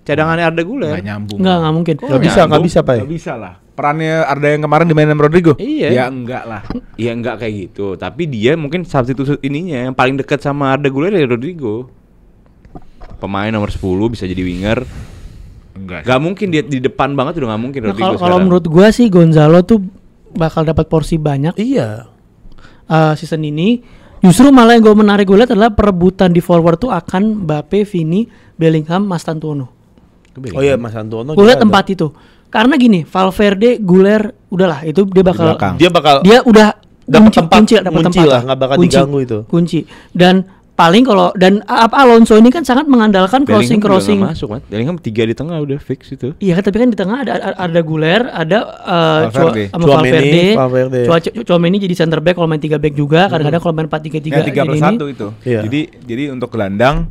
Cadangannya Arda Güler. Nggak nyambung. Nggak mungkin. Nggak bisa Pak. Nggak bisa lah. Perannya Arda yang kemarin dimainin sama Rodrigo? Iya. Ya enggak lah. Iya enggak kayak gitu. Tapi dia mungkin substitute ininya yang paling dekat sama Arda Güler ya Rodrigo. Pemain nomor 10 bisa jadi winger. Gak mungkin dia di depan banget udah gak mungkin Nah, Rodrigo kalau sekarang. menurut gua sih Gonzalo tuh bakal dapat porsi banyak Iya. season ini. Justru malah yang gue menarik gue lihat adalah perebutan di forward tuh akan Mbappe, Vini, Bellingham, Mastantuono. Oh iya Mas Antono. Gue lihat tempat itu. Karena gini, Valverde, Guler, udahlah itu dia bakal belakang. Dia udah dapat kunci- tempat, kunci, dapat kunci tempat. lah, nggak bakal Kunci, diganggu itu. Kunci. Dan paling kalau Alonso ini kan sangat mengandalkan Bellingham juga crossing. nggak masuk, Mat. Bellingham 3 di tengah udah fix itu. Iya kan, tapi kan di tengah ada Guler, ada Valverde. sama Tchouaméni, Valverde. Tchouaméni jadi center back kalau main 3 back juga, kadang-kadang kalau main 4-3-3 Ya 3+1 itu. Iya. Jadi untuk gelandang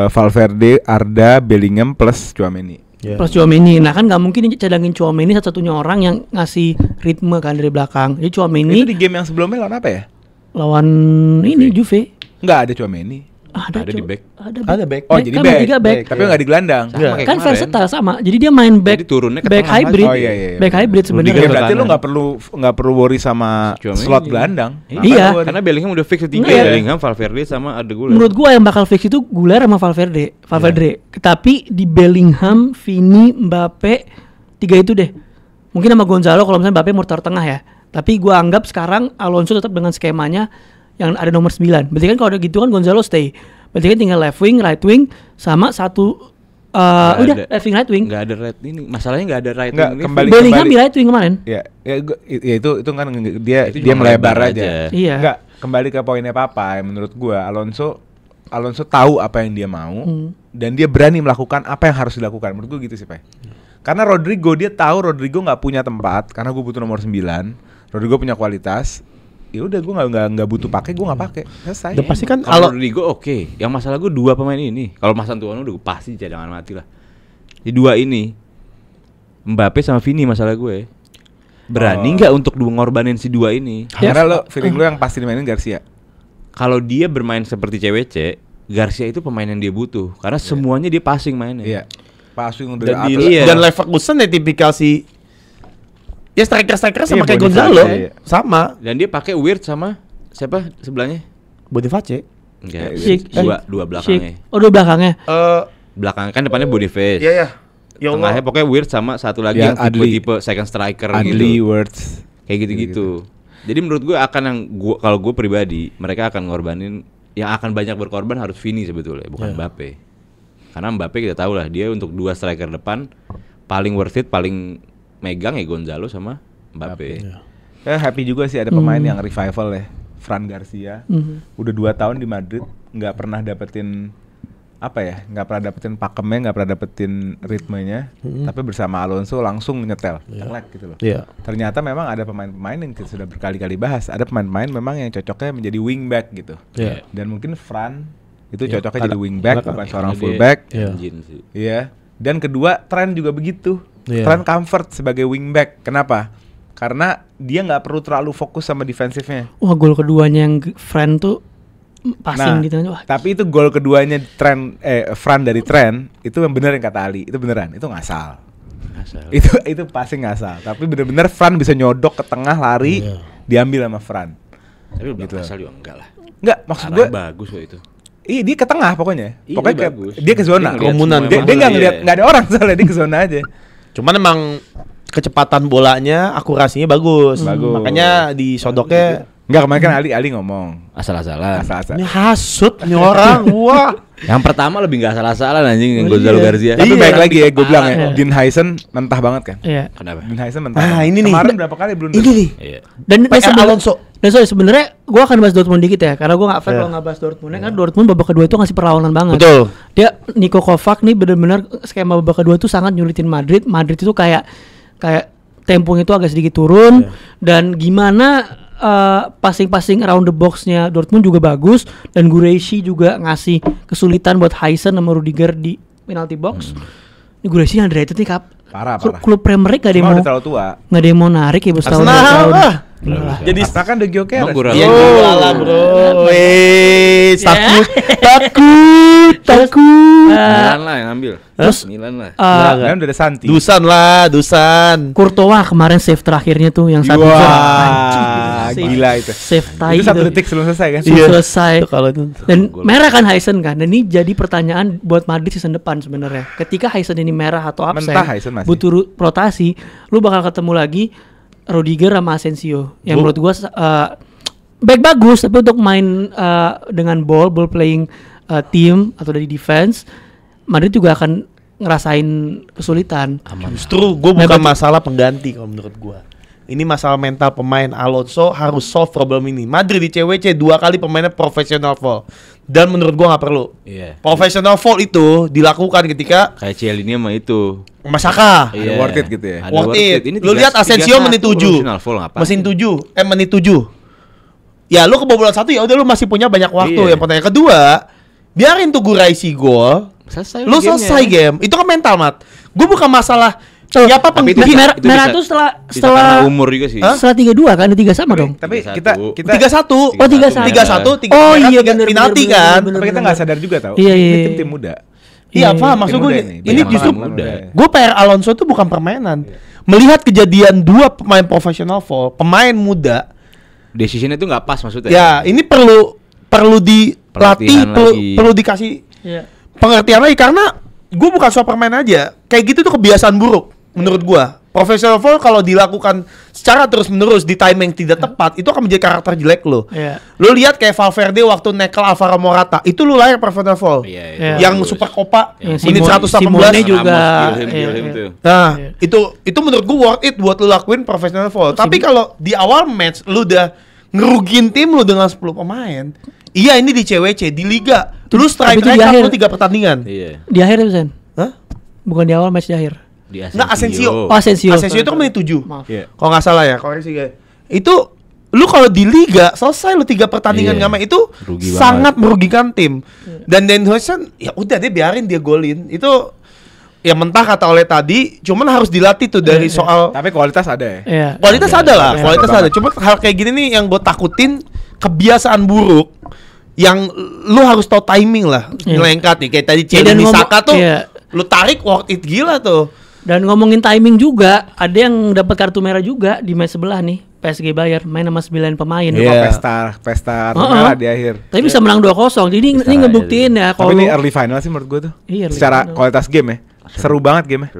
Valverde, Arda, Bellingham plus Tchouaméni. Iya. plus Tchouaméni. Nah kan nggak mungkin cadangin Tchouaméni satu-satunya orang yang ngasih ritme kan dari belakang. Jadi Tchouaméni Itu di game yang sebelumnya lawan apa ya? lawan ini Juve. Enggak ada Tchouaméni. Ada di back. Ada back. Oh, Back jadi kan back. 3 back. Tapi enggak di gelandang. Sama kayak Kan kemarin. versatile sama. Jadi dia main back Jadi turunnya ke back tengah, hybrid. Mas. Oh, iya. Back hybrid sebenarnya. Oke, ke berarti lu kanan. nggak perlu worry sama Tchouaméni. slot gelandang. Iya. Karena Bellingham udah fix 3, Iya. Bellingham, Valverde sama Arda Güler. Menurut gua yang bakal fix itu Guler sama Valverde. Tapi di Bellingham, Vini, Mbappe, 3 itu deh. Mungkin sama Gonzalo kalau misalnya Mbappe mau taruh tengah ya. Tapi gua anggap sekarang Alonso tetap dengan skemanya yang ada nomor 9. Berarti kan kalau ada gitu kan Gonzalo stay. Berarti kan tinggal left wing, right wing sama satu Nggak udah ada. left wing, right wing. Nggak ada right ini. Masalahnya nggak ada right Nggak, wing. kembali- Bellingham di right wing kemarin. Ya itu kan dia Itu dia cuma melebar melebar aja. aja. Iya. Enggak, kembali ke poinnya Papa. Menurut gua Alonso tahu apa yang dia mau dan dia berani melakukan apa yang harus dilakukan. Menurut gua gitu sih, Pak. Karena Rodrigo dia tahu Rodrigo nggak punya tempat karena gua butuh nomor 9. Rodrigo punya kualitas. Ya udah gua nggak butuh pakai, gua nggak pakai. Selesai. Udah pasti kan Kalau Rodrigo oke. Yang masalah gue 2 pemain ini. Kalau Mas Antuano udah pasti cadangan mati lah. Di 2 ini Mbappe sama Vini masalah gue. Berani nggak untuk ngorbanin si 2 ini? Karena lo feeling lo yang pasti dimainin Garcia. Kalau dia bermain seperti CWC, Garcia itu pemain yang dia butuh karena semuanya dia passing mainnya. Iya. Passing dari dan, atas. Iya. dan Leverkusen ya tipikal si ya striker sama Iya, kayak Boniface, Gonzalo. iya. Sama Dan dia pakai Weird sama siapa sebelahnya? Boniface. Enggak, Schick. dua belakangnya. Oh, dua belakangnya. Belakang kan depannya Boniface. Iya. Ya Allah. Tengahnya pokoknya Weird sama satu lagi Ya, yang Adli. tipe second striker Adli gitu. Words. Kayak gitu-gitu. Jadi menurut gue akan kalau gue pribadi mereka akan ngorbanin yang akan banyak berkorban harus Vini sebetulnya bukan Mbappe. Karena Mbappe kita tahu lah dia untuk 2 striker depan paling worth it, paling megang ya Gonzalo sama Mbappe. Ya happy juga sih ada pemain yang revival ya. Fran Garcia. Udah 2 tahun di Madrid nggak pernah dapetin nggak pernah dapetin pakemnya, nggak pernah dapetin ritmenya, tapi bersama Alonso langsung nyetel, telek gitu loh. Iya. Ternyata memang ada pemain-pemain yang kita sudah berkali-kali bahas, ada pemain-pemain memang yang cocoknya menjadi wingback gitu. Iya. Dan mungkin Fran itu Iya, cocoknya karena- jadi wingback karena- bukan seorang Karena dia fullback. Iya. engine sih. Iya. Dan kedua, Trent juga begitu. Iya. Trent comfort sebagai wingback. Kenapa? Karena dia nggak perlu terlalu fokus sama defensifnya. Wah, gol keduanya yang friend tuh passing Nah, gitu kan. Wah, tapi itu gol keduanya Fran dari Trent itu yang bener yang kata Ali, itu beneran, itu ngasal. Asal. Itu passing ngasal, tapi bener-bener Fran bisa nyodok ke tengah lari, diambil sama Fran. Tapi belum Gitu. asal juga enggak lah. Enggak, maksud Arahnya gue, bagus kok itu. dia ke tengah pokoknya. Iya, Pokoknya dia bagus. dia ke zona. Dia ngeliat Kerumunan. semua Dia emang nggak iya. ngeliat, nggak ada orang soalnya dia ke zona aja. Cuman emang kecepatan bolanya, akurasinya bagus. Bagus. Makanya disodoknya Enggak, kemarin kan Ali ngomong Asal-asalan. asal-asal. ini hasut nih orang. Wah. Yang pertama lebih enggak asal-asalan anjing yang Gonzalo Iya. Garcia. Tapi Iya. baik lagi ya, gue bilang ya, Iya. Dean Heisen mentah banget kan. iya. Kenapa? Dean Heisen mentah. Ah, banget. ini nih. Kemarin berapa kali blunder? Ini nih. Iya. Dan PR Alonso. Dan sorry, sebenarnya gue akan bahas Dortmund dikit ya, karena gue nggak fair Iya. kalau nggak bahas Dortmund, karena Dortmund babak kedua itu ngasih perlawanan banget. Betul. Dia Niko Kovac nih benar-benar skema babak kedua tuh sangat nyulitin Madrid. Madrid itu kayak temponya itu agak sedikit turun dan gimana passing-passing around the box-nya Dortmund juga bagus dan Gureishi juga ngasih kesulitan buat Heisen sama Rudiger di penalty box. Ini Gureishi underrated nih, Kap. Parah. Klub Premier League gak ada yang Cuma mau udah terlalu tua. nggak ada yang mau narik ya setahun dua Arsenal tahun. lah. Jadi Arsenal kan udah Gyökeres. Emang gua Iya, rasa- lah bro. Takut. Milan lah yang ambil. Terus, Milan lah. Kan udah ada Santi. Dusan. Courtois kemarin save terakhirnya tuh yang satu Wah, jam. Anjing. gila itu. Save tie Itu 1 detik sebelum selesai kan? Iya. Selesai. Itu kalau itu. Dan merah kan Heisen kan. Dan ini jadi pertanyaan buat Madrid season depan sebenarnya. Ketika Heisen ini merah atau absen, Mentah Heisen masih. butuh rotasi, lu bakal ketemu lagi Rudiger sama Asensio. Yang menurut gua baik bagus, tapi untuk main dengan ball playing team atau dari defense, Madrid juga akan ngerasain kesulitan. Justru gue bukan masalah pengganti kalau menurut gue. Ini masalah mental pemain. Alonso harus solve problem ini. Madrid di CWC 2 kali pemainnya professional foul. Dan menurut gue nggak perlu. Iya. Professional foul itu dilakukan ketika Kayak Cielini sama itu. Masaka. Ada worth it gitu ya? Ada Worth it. Ini Lu lihat Asensio menit 7. Menit 7. Ya lu kebobolan 1 ya udah lu masih punya banyak waktu. Iya. Yang pertanyaan kedua, biarin tuh Guraisi gol. Selesai Lu selesai game. Itu kan mental, Mat. Gue bukan masalah siapa Tapi pengganti. Merah tuh setelah karena umur juga sih. setelah 32 kan, 3 sama dong. Tapi 3-1. kita 3-1. Oh, 3-1. 3-1. Oh iya bener, penalti bener, kan. bener, tapi kita nggak sadar juga tau. Iya, Ini iya. tim muda. Iya, Iya, paham maksud tim gue. muda ini. Ini Banyak justru orang muda. gue PR Alonso itu bukan permainan. Melihat kejadian 2 pemain profesional foul, pemain muda. Decisionnya tuh nggak pas maksudnya. Ya, ini perlu dilatih, Pelatihan lagi. perlu dikasih Iya. pengertian lagi karena gue bukan soal permain aja. Kayak gitu tuh kebiasaan buruk menurut gue. Professional foul kalau dilakukan secara terus-menerus di timing tidak tepat, itu akan menjadi karakter jelek lo. Iya. Lo lihat kayak Valverde waktu nekel Alvaro Morata, itu lo layak professional foul. Iya, Iya. Yang Super Copa Yang menit Simone 118. juga. Gilhem Iya, iya. tuh. Nah, Iya. itu menurut gue worth it buat lo lakuin professional foul. Tapi kalau di awal match lo udah ngerugiin tim lo dengan 10 pemain. Iya, ini di CWC, di liga. Lu strike Tapi itu di record akhir. lu 3 pertandingan. Iya. Di akhir itu Sen. Hah? Bukan di awal, match di akhir. Di Nggak, Asensio. Oh, Asensio. Asensio itu kan menit 7. Maaf. Iya. Kalau nggak salah ya, koreksi guys. Itu lu kalau di liga selesai lu 3 pertandingan Iya. nggak main itu Rugi sangat merugikan tim. Dan Dan Hudson ya udah deh biarin dia golin. Itu ya mentah kata oleh tadi, cuman harus dilatih tuh dari soal Tapi kualitas ada ya. Iya. kualitas Ada, ada lah, ada. kualitas ada. Cuma hal kayak gini nih yang gue takutin kebiasaan buruk yang lu harus tahu timing lah Iya. ngelengkat nih kayak tadi Iya, dan Cielini ngomong- Saka tuh iya. lu tarik worth it gila tuh. Dan ngomongin timing juga, ada yang dapat kartu merah juga di match sebelah nih. PSG Bayern main sama 9 pemain. Iya. Pesta Oh, merah oh. di akhir. Tapi bisa menang 2-0. Jadi ini Bisa ngebuktiin ya Tapi kalau ini early final sih menurut gue tuh. Iya, early Secara final. kualitas game ya. Seru banget game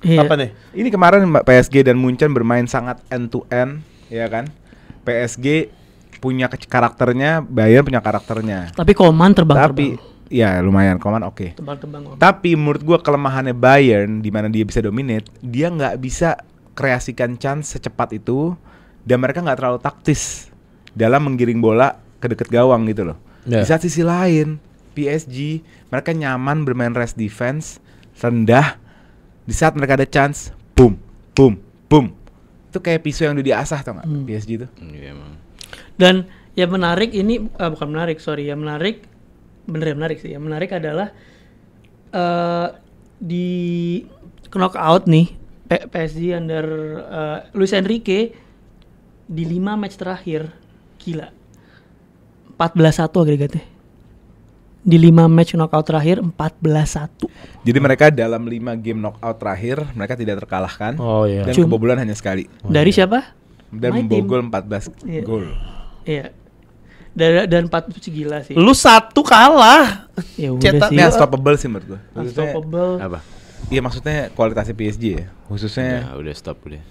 iya. Apa nih? Ini kemarin PSG dan Munchen bermain sangat end to end, ya kan? PSG punya karakternya, Bayern punya karakternya. Tapi Koman Tapi terbang-terbang. ya lumayan, Koman oke. Terbang-terbang. Tapi menurut gua kelemahannya Bayern di mana dia bisa dominate, dia nggak bisa kreasikan chance secepat itu dan mereka nggak terlalu taktis dalam menggiring bola ke deket gawang gitu loh. Ya. Di saat sisi lain, PSG mereka nyaman bermain rest defense rendah. Di saat mereka ada chance, boom, boom, boom. Itu kayak pisau yang udah diasah tau nggak? PSG itu. Iya emang. Dan yang menarik ini bukan menarik, sorry, yang menarik bener ya menarik sih. Yang menarik adalah di knockout nih PSG under Luis Enrique di 5 match terakhir gila 14-1 agregatnya. Di 5 match knockout terakhir 14-1. Jadi mereka dalam 5 game knockout terakhir mereka tidak terkalahkan. Oh iya. Dan Cuma- kebobolan hanya sekali. Dari siapa? Dan My membogol 14 Iya. gol. Iya. Dan 4 itu gila sih. Lu 1 kalah. Ya udah cetak- sih. Ini unstoppable sih menurut gue. Unstoppable. Apa? Iya maksudnya kualitasnya PSG ya. Khususnya Udah stop udah.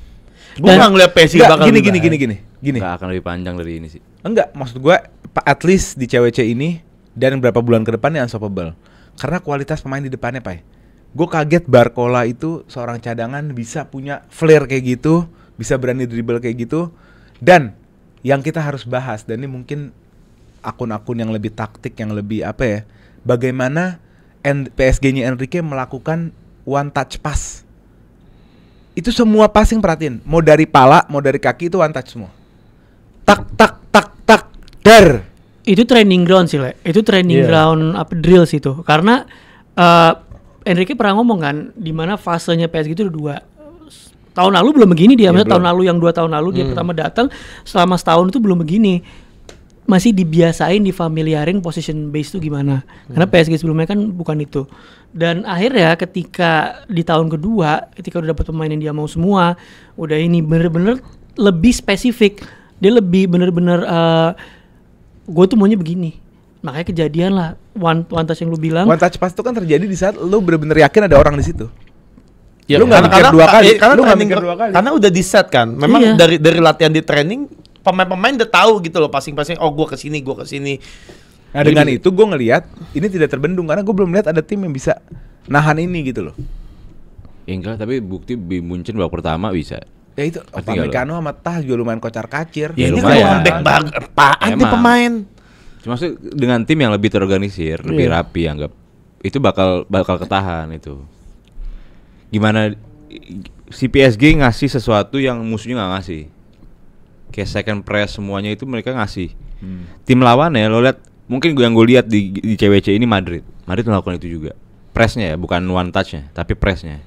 Gua nggak ngeliat PSG Enggak, bakal gini lebih baik. gini. Nggak akan lebih panjang dari ini sih. Enggak, maksud gue at least di CWC ini dan beberapa bulan ke depan unstoppable. Karena kualitas pemain di depannya, Pak. Gue kaget Barcola itu seorang cadangan bisa punya flair kayak gitu, bisa berani dribble kayak gitu. Dan yang kita harus bahas dan ini mungkin akun-akun yang lebih taktik, yang lebih apa ya? Bagaimana PSG-nya Enrique melakukan one touch pass. Itu semua passing perhatiin, mau dari pala, mau dari kaki itu one touch semua. Tak tak tak tak dar. Itu training ground sih, Le. Itu training Iya. ground apa drills itu. Karena Enrique pernah ngomong kan di mana fasenya PSG itu ada 2. Tahun lalu belum begini dia, maksudnya tahun lalu yang 2 tahun lalu dia pertama datang selama setahun itu belum begini. Masih dibiasain, difamiliarin position base itu gimana. Karena PSG sebelumnya kan bukan itu. Dan akhirnya ketika di tahun kedua, ketika udah dapat pemain yang dia mau semua, udah ini bener-bener lebih spesifik Dia lebih bener-bener gue tuh maunya begini. Makanya kejadian lah one touch yang lu bilang. One touch pass itu kan terjadi di saat lu bener-bener yakin ada orang di situ. Ya, lu nggak mikir dua kali. Karena Lu nggak training- mikir dua kali. Karena udah di set kan. Memang Iya. dari latihan di training pemain-pemain udah tahu gitu loh passing-passing. Oh gue kesini. Nah dengan itu gue ngelihat ini tidak terbendung karena gue belum lihat ada tim yang bisa nahan ini gitu loh. Ya enggak, tapi bukti di Munchen babak pertama bisa. Ya itu Ngerti nggak lo? Upamecano sama Tah juga lumayan kocar-kacir. Ya, ini lumayan. kan back banget. Apaan nih Emang. pemain? Cuma maksud dengan tim yang lebih terorganisir, lebih Iya. rapi anggap. Itu bakal ketahan itu. Gimana si PSG ngasih sesuatu yang musuhnya nggak ngasih. Kayak second press semuanya itu mereka ngasih. Tim lawan ya lo lihat, mungkin yang gue lihat di CWC ini Madrid melakukan itu juga. Pressnya ya, bukan one touch-nya, tapi pressnya.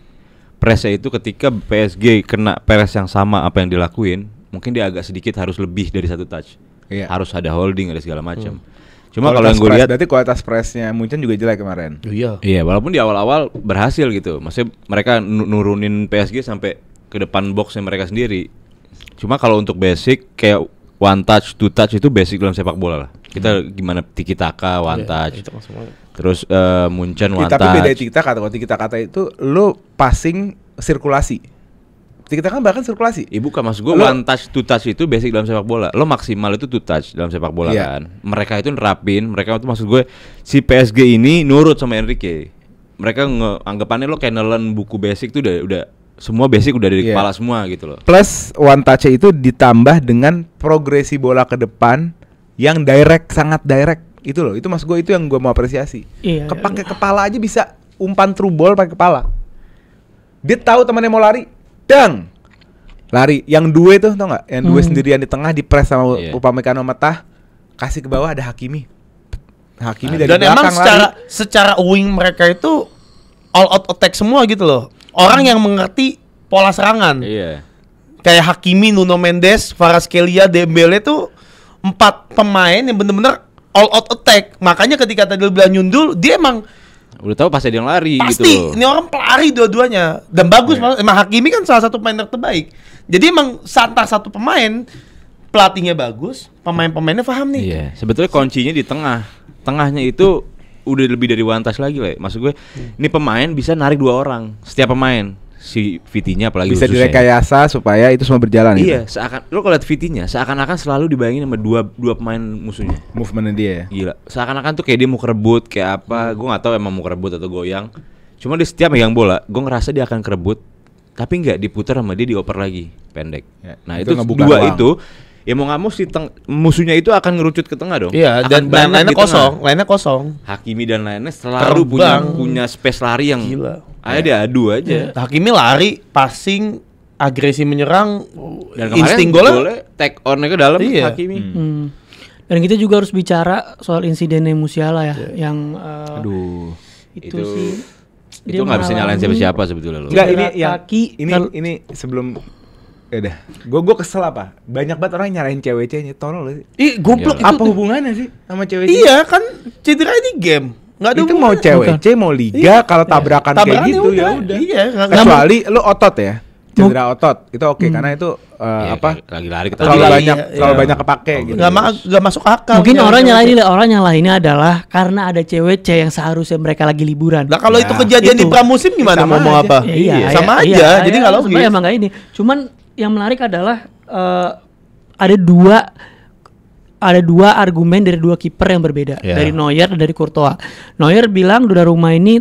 Pressnya itu ketika PSG kena press yang sama apa yang dilakuin, mungkin dia agak sedikit harus lebih dari satu touch. Iya. Harus ada holding, ada segala macam. Cuma kalau yang gue lihat, berarti kualitas pressnya Munchen juga jelek kemarin. Iya. iya, walaupun di awal-awal berhasil gitu. Maksudnya mereka nurunin PSG sampai ke depan boxnya mereka sendiri. Cuma kalau untuk basic kayak one touch, two touch itu basic dalam sepak bola lah. Kita gimana tiki taka, one touch. Itu semuanya. Terus Munchen one Tapi beda touch. tiki taka. Kalau tiki taka itu lu passing sirkulasi. Tiki taka kan bahkan sirkulasi. Ibu kan maksud gue Lo- one touch, two touch itu basic dalam sepak bola. Lo maksimal itu two touch dalam sepak bola Iya. kan. Mereka itu nerapin, mereka itu maksud gue si PSG ini nurut sama Enrique. Mereka anggapannya lo kayak nelen buku basic tuh udah semua basic udah dari Iya. kepala semua gitu loh. Plus one touch itu ditambah dengan progresi bola ke depan yang direct, sangat direct. Itu loh, itu maksud gue itu yang gue mau apresiasi. Iya. Pakai kepala aja bisa umpan through ball pakai kepala. Dia tahu temannya mau lari, dang. Lari. Yang dua itu tau nggak? Yang dua sendirian di tengah di press sama Iya. Upamecano sama Tah. Kasih ke bawah ada Hakimi. Hakimi dari Dan emang belakang lari. secara wing mereka itu all out attack semua gitu loh. Orang yang mengerti pola serangan. Iya. Kayak Hakimi, Nuno Mendes, Kvaratskhelia, Dembele tuh 4 pemain yang bener-bener all out attack. Makanya ketika tadi lu bilang nyundul, dia emang Udah tahu pasti ada yang lari pasti gitu loh. ini orang pelari dua-duanya dan bagus banget. Emang Hakimi kan salah satu pemain terbaik. Jadi emang antara satu pemain pelatihnya bagus, pemain-pemainnya paham nih. Iya, sebetulnya kuncinya di tengah. Tengahnya itu udah lebih dari one touch lagi, Le. Maksud gue, ini pemain bisa narik 2 orang. Setiap pemain. Si Vitinya apalagi Bisa khususnya. direkayasa supaya itu semua berjalan Iya, gitu. lo kalau lihat Vitinya, seakan-akan selalu dibayangin sama dua pemain musuhnya. Movementnya dia ya. Gila, seakan-akan tuh kayak dia mau kerebut, kayak apa? Gue nggak tahu emang mau kerebut atau goyang. Cuma di setiap megang bola, gue ngerasa dia akan kerebut, tapi nggak diputar sama dia dioper lagi, pendek. Ya, Nah itu itu ngebuka dua ruang. itu, ya mau nggak mau si musuhnya itu akan ngerucut ke tengah dong. Iya, dan Akan banyak lainnya di kosong, tengah. lainnya kosong. Hakimi dan lainnya selalu Terbang. punya space lari yang Gila. ayo dia adu aja. Hakimi lari, passing, agresi menyerang, Dan kemarin insting golnya. take on-nya ke dalam Iya. Hakimi. Dan kita juga harus bicara soal insidennya Musiala ya, yang Aduh. itu Itu- sih Itu nggak bisa nyalain siapa-siapa sebetulnya lo. Enggak, ini Cedera yang kaki, ini sebelum ya udah. Gue kesel apa? Banyak banget orang yang nyalain CWC-nya. Tolol lu. Ih, goblok Iya. itu. Apa hubungannya sih sama CWC? Iya kan cedera ini game. Nggak ada Itu mau hubungannya. CWC, mau liga, kalau tabrakan kayak Tabrakan gitu ya udah. Iya, nggak- Kecuali lu otot ya. Cedera otot itu oke karena itu Iya, apa? lagi lari ke Terlalu Iya, banyak iya. terlalu banyak kepake gitu. nggak masuk akal. mungkin Nyalain orang CWC. nyalain orang nyalainnya adalah karena ada CWC yang seharusnya mereka lagi liburan. Nah kalau Ya, itu kejadian di itu. pramusim gimana Sama ngomong aja. apa? Iya, sama iya, aja. iya, Jadi iya, kalau sebenarnya emang nggak ini. Cuman yang menarik adalah ada dua argumen dari dua kiper yang berbeda, Ya. dari Neuer dan dari Courtois. Neuer bilang Donnarumma ini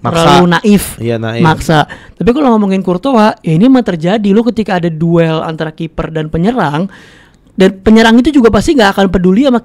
Maksa. terlalu naif, Iya, naif. maksa. Tapi kalau ngomongin Courtois, ya ini memang terjadi. Lo ketika ada duel antara kiper dan penyerang, dan penyerang itu juga pasti nggak akan peduli sama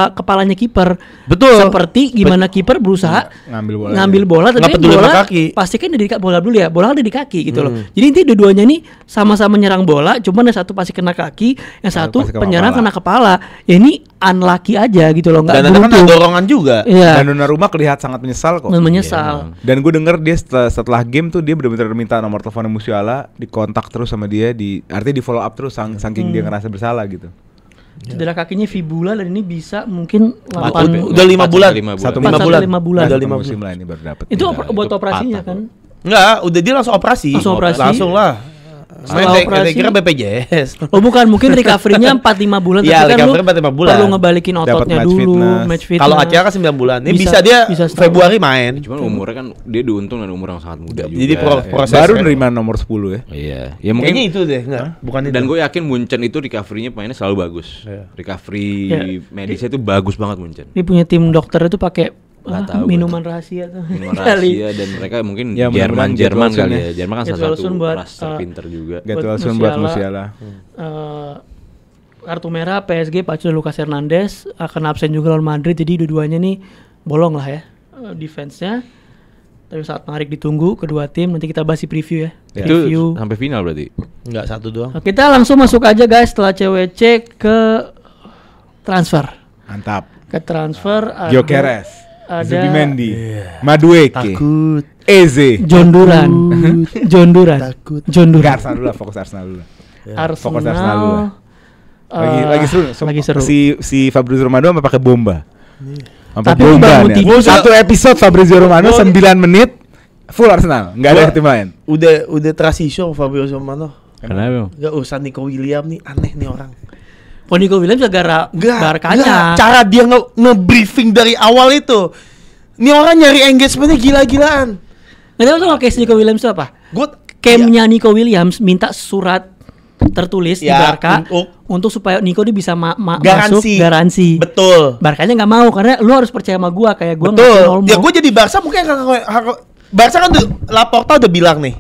kepalanya kiper. Betul. Seperti gimana kiper berusaha Ngambil bola. tapi Nggak peduli bola sama kaki. pasti kan di bola dulu ya, bola ada di kaki gitu loh. Jadi intinya dua-duanya nih sama-sama nyerang bola, cuman yang satu pasti kena kaki, yang satu pasti kena penyerang kepala. kena kepala. Ya ini unlucky aja gitu loh, nggak Dan ada kan ada beruntung. dorongan juga. Iya, Dan Donnarumma kelihatan sangat menyesal kok. menyesal. Dan gue denger dia setelah game tuh dia benar-benar minta nomor teleponnya Musiala, dikontak terus sama dia, artinya di follow up terus saking dia ngerasa bersalah gitu. Cedera kakinya fibula dan ini bisa mungkin Udah 5 bulan. 1 Empat minggu. sampai 5 bulan. Udah Satu 5 musim bulan. lah ini baru dapat. Itu Iya, buat itu operasinya patah, kan. Enggak, udah dia langsung operasi. Langsung operasi. Langsung lah. Setelah kira BPJS. Oh bukan, mungkin recovery-nya 4-5 bulan. Iya, tapi kan lu recovery 4-5 bulan. perlu ngebalikin Dapat ototnya match dulu, fitness. match fitness. Kalau Acara kan 9 bulan. Ini bisa dia setahun. Februari main. Cuman umurnya kan dia diuntung dan umur yang sangat muda juga. Jadi proses Baru nerima nomor 10 ya. Iya, ya mungkin. kayaknya itu deh, enggak? Bukan itu. Dan gue yakin Munchen itu recovery-nya mainnya selalu bagus. Iya. Recovery Iya. medisnya itu bagus banget Munchen. Dia punya tim dokter itu pakai Nggak tahu, minuman rahasia tuh. Minuman Kali. rahasia dan mereka mungkin Ya, mudah-mudahan Jerman Get kali Well ya. Jerman kan Get salah Well satu Soon buat, ras terpinter juga. Get Buat well soon buat Musiala. Musiala. Kartu merah PSG Pacu dan Lucas Hernandez akan absen juga lawan Madrid, jadi dua-duanya nih bolong lah ya defense-nya. Tapi saat menarik ditunggu kedua tim, nanti kita bahas di preview ya. Itu Preview. sampai final berarti. Enggak, satu doang. Nah, kita langsung masuk aja guys setelah CWC ke transfer. Mantap. Ke transfer ada Gyökeres, ada Zubimendi, Madueke, Takut. Eze. John Duran. John Duran. Takut. John Enggak, Duran. Arsenal dulu lah, fokus Arsenal dulu. Fokus Arsenal dulu Arsenal. lah. Lagi seru. Lagi seru. Si Fabrizio Romano sampai pakai bomba. Sampai Tapi bomba bangun nih. tidur. Satu episode Fabrizio Romano 9 menit full Arsenal, enggak ada tim lain. Udah transisi Fabrizio Romano. Kenapa? Enggak usah Nico William nih, aneh nih orang. Oh, Nico Williams gara Barkanya. Cara dia nge-briefing dari awal itu. Ini orang nyari engagementnya gila-gilaan. Nggak tahu sama case Nico Williams itu apa? Gue Camp-nya Nico Williams minta surat tertulis di Ya, Barca untuk supaya Nico dia bisa masuk garansi. garansi. Betul. Barkanya nggak mau karena lu harus percaya sama gua kayak gua Betul. Olmo. Ya gue jadi Barca mungkin Barca kan Laporta udah bilang nih,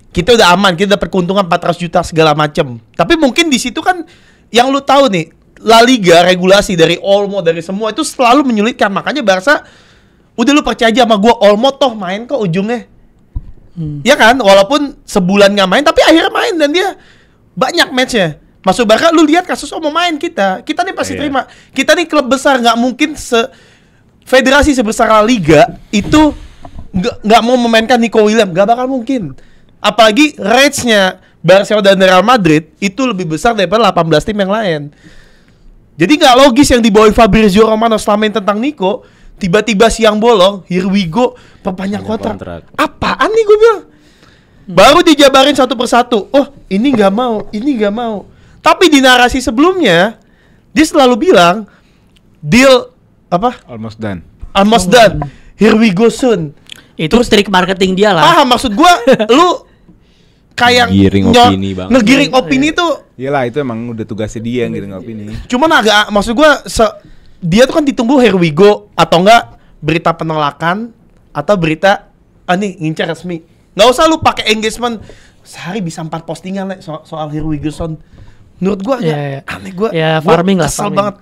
kita udah aman, kita dapat keuntungan 400 juta segala macem. Tapi mungkin di situ kan yang lu tahu nih, La Liga regulasi dari Olmo dari semua itu selalu menyulitkan. Makanya Barca udah lu percaya aja sama gua, Olmo toh main kok ujungnya. Ya kan, walaupun sebulan nggak main tapi akhirnya main dan dia banyak matchnya. Masuk Barca lu lihat kasus mau main kita nih pasti Iya. terima. Kita nih klub besar, nggak mungkin federasi sebesar La Liga itu nggak mau memainkan Nico Williams, nggak bakal mungkin. Apalagi rates-nya Barcelona dan Real Madrid itu lebih besar daripada 18 tim yang lain. Jadi nggak logis yang dibawain Fabrizio Romano selama ini tentang Nico, tiba-tiba siang bolong, here we go, perpanjang kontrak. Apaan nih gue bilang? Baru dijabarin satu persatu. Oh, ini nggak mau, ini nggak mau. Tapi di narasi sebelumnya, dia selalu bilang, deal apa? Almost done. Almost done. Here we go soon. Itu trik marketing dia lah. Paham maksud gua? Lu kayak Giring opini banget. ngegiring opini tuh. Iyalah, itu emang udah tugasnya dia yang gitu opini. Cuman agak maksud gua dia tuh kan ditunggu here we go atau enggak berita penolakan atau berita nih ngincar resmi. Nggak usah lu pakai engagement sehari bisa 4 postingan soal here we go son. Menurut gua agak aneh, gua farming lah, kesel farming. banget.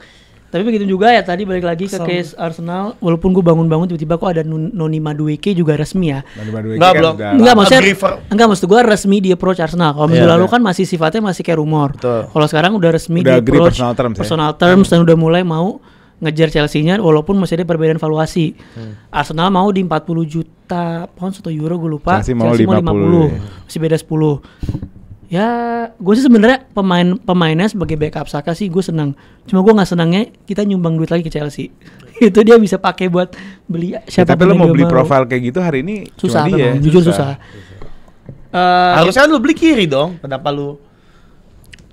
Tapi begitu juga ya, tadi balik lagi ke case Arsenal, walaupun gue bangun-bangun tiba-tiba kok ada Noni Madueke juga resmi ya. Nggak, belum. Enggak, maksudnya Agree enggak, maksud gue resmi di approach Arsenal. Kalau minggu lalu kan masih sifatnya masih kayak rumor. Kalau sekarang udah resmi Udah di agree approach personal terms dan udah mulai mau ngejar Chelsea-nya walaupun masih ada perbedaan valuasi. Arsenal mau di 40 juta pounds atau euro gue lupa. Chelsea mau 50. Masih beda 10. Ya, gue sih sebenarnya pemainnya sebagai backup Saka sih gue senang. Cuma gue nggak senangnya kita nyumbang duit lagi ke Chelsea. Itu dia bisa pakai buat beli siapa. Tapi lo mau beli profil kayak gitu hari ini susah, cuma dia. jujur susah. Harusnya lu beli kiri dong. Kenapa lu